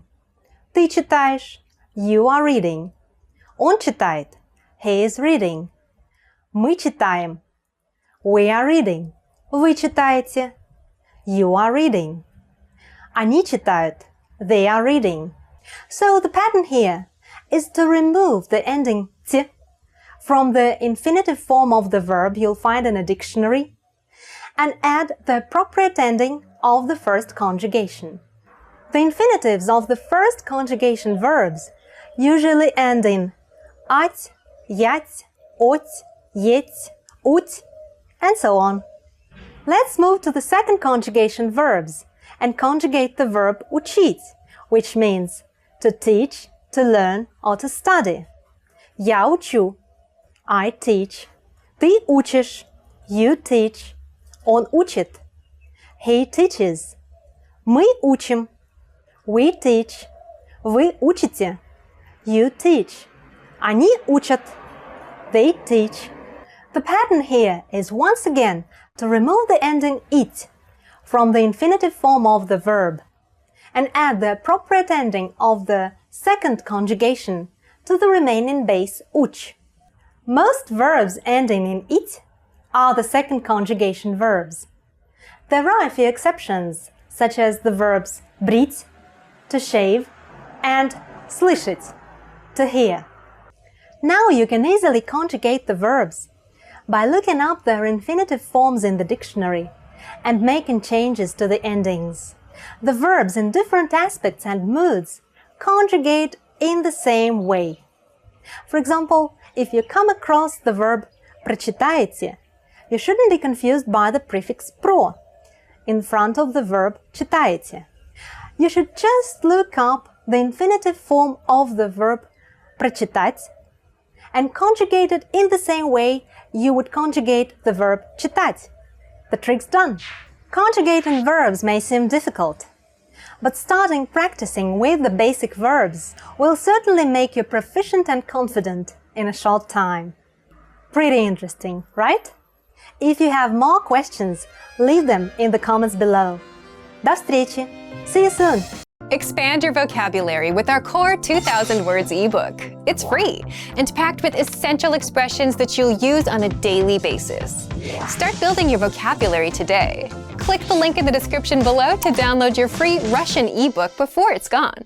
[SPEAKER 8] Ты читаешь, you are reading. Он читает, he is reading. Мы читаем, we are reading. Вы читаете, you are reading. Они читают, they are reading. So the pattern here is to remove the ending t from the infinitive form of the verb you'll find in a dictionary and add the appropriate ending of the first conjugation. The infinitives of the first conjugation verbs usually end in ать, ять, от, еть, уть, and so on. Let's move to the second conjugation verbs and conjugate the verb учить, which means to teach, to learn, or to study. Я учу, I teach. Ты учишь, you teach. Он учит, he teaches. Мы учим, we teach. Вы учите, you teach. Они учат, they teach. The pattern here is once again to remove the ending it from the infinitive form of the verb and add the appropriate ending of the second conjugation to the remaining base uch. Most verbs ending in it are the second conjugation verbs. There are a few exceptions, such as the verbs брить, to shave, and слышать, to hear. Now you can easily conjugate the verbs by looking up their infinitive forms in the dictionary and making changes to the endings. The verbs in different aspects and moods conjugate in the same way. For example, if you come across the verb прочитаете, you shouldn't be confused by the prefix про in front of the verb читаете. You should just look up the infinitive form of the verb прочитать and conjugate it in the same way you would conjugate the verb читать. The trick's done. Conjugating verbs may seem difficult, but starting practicing with the basic verbs will certainly make you proficient and confident in a short time. Pretty interesting, right? If you have more questions, leave them in the comments below. До встречи! See you soon!
[SPEAKER 1] Expand your vocabulary with our Core 2000 Words ebook. It's free and packed with essential expressions that you'll use on a daily basis. Start building your vocabulary today. Click the link in the description below to download your free Russian ebook before it's gone.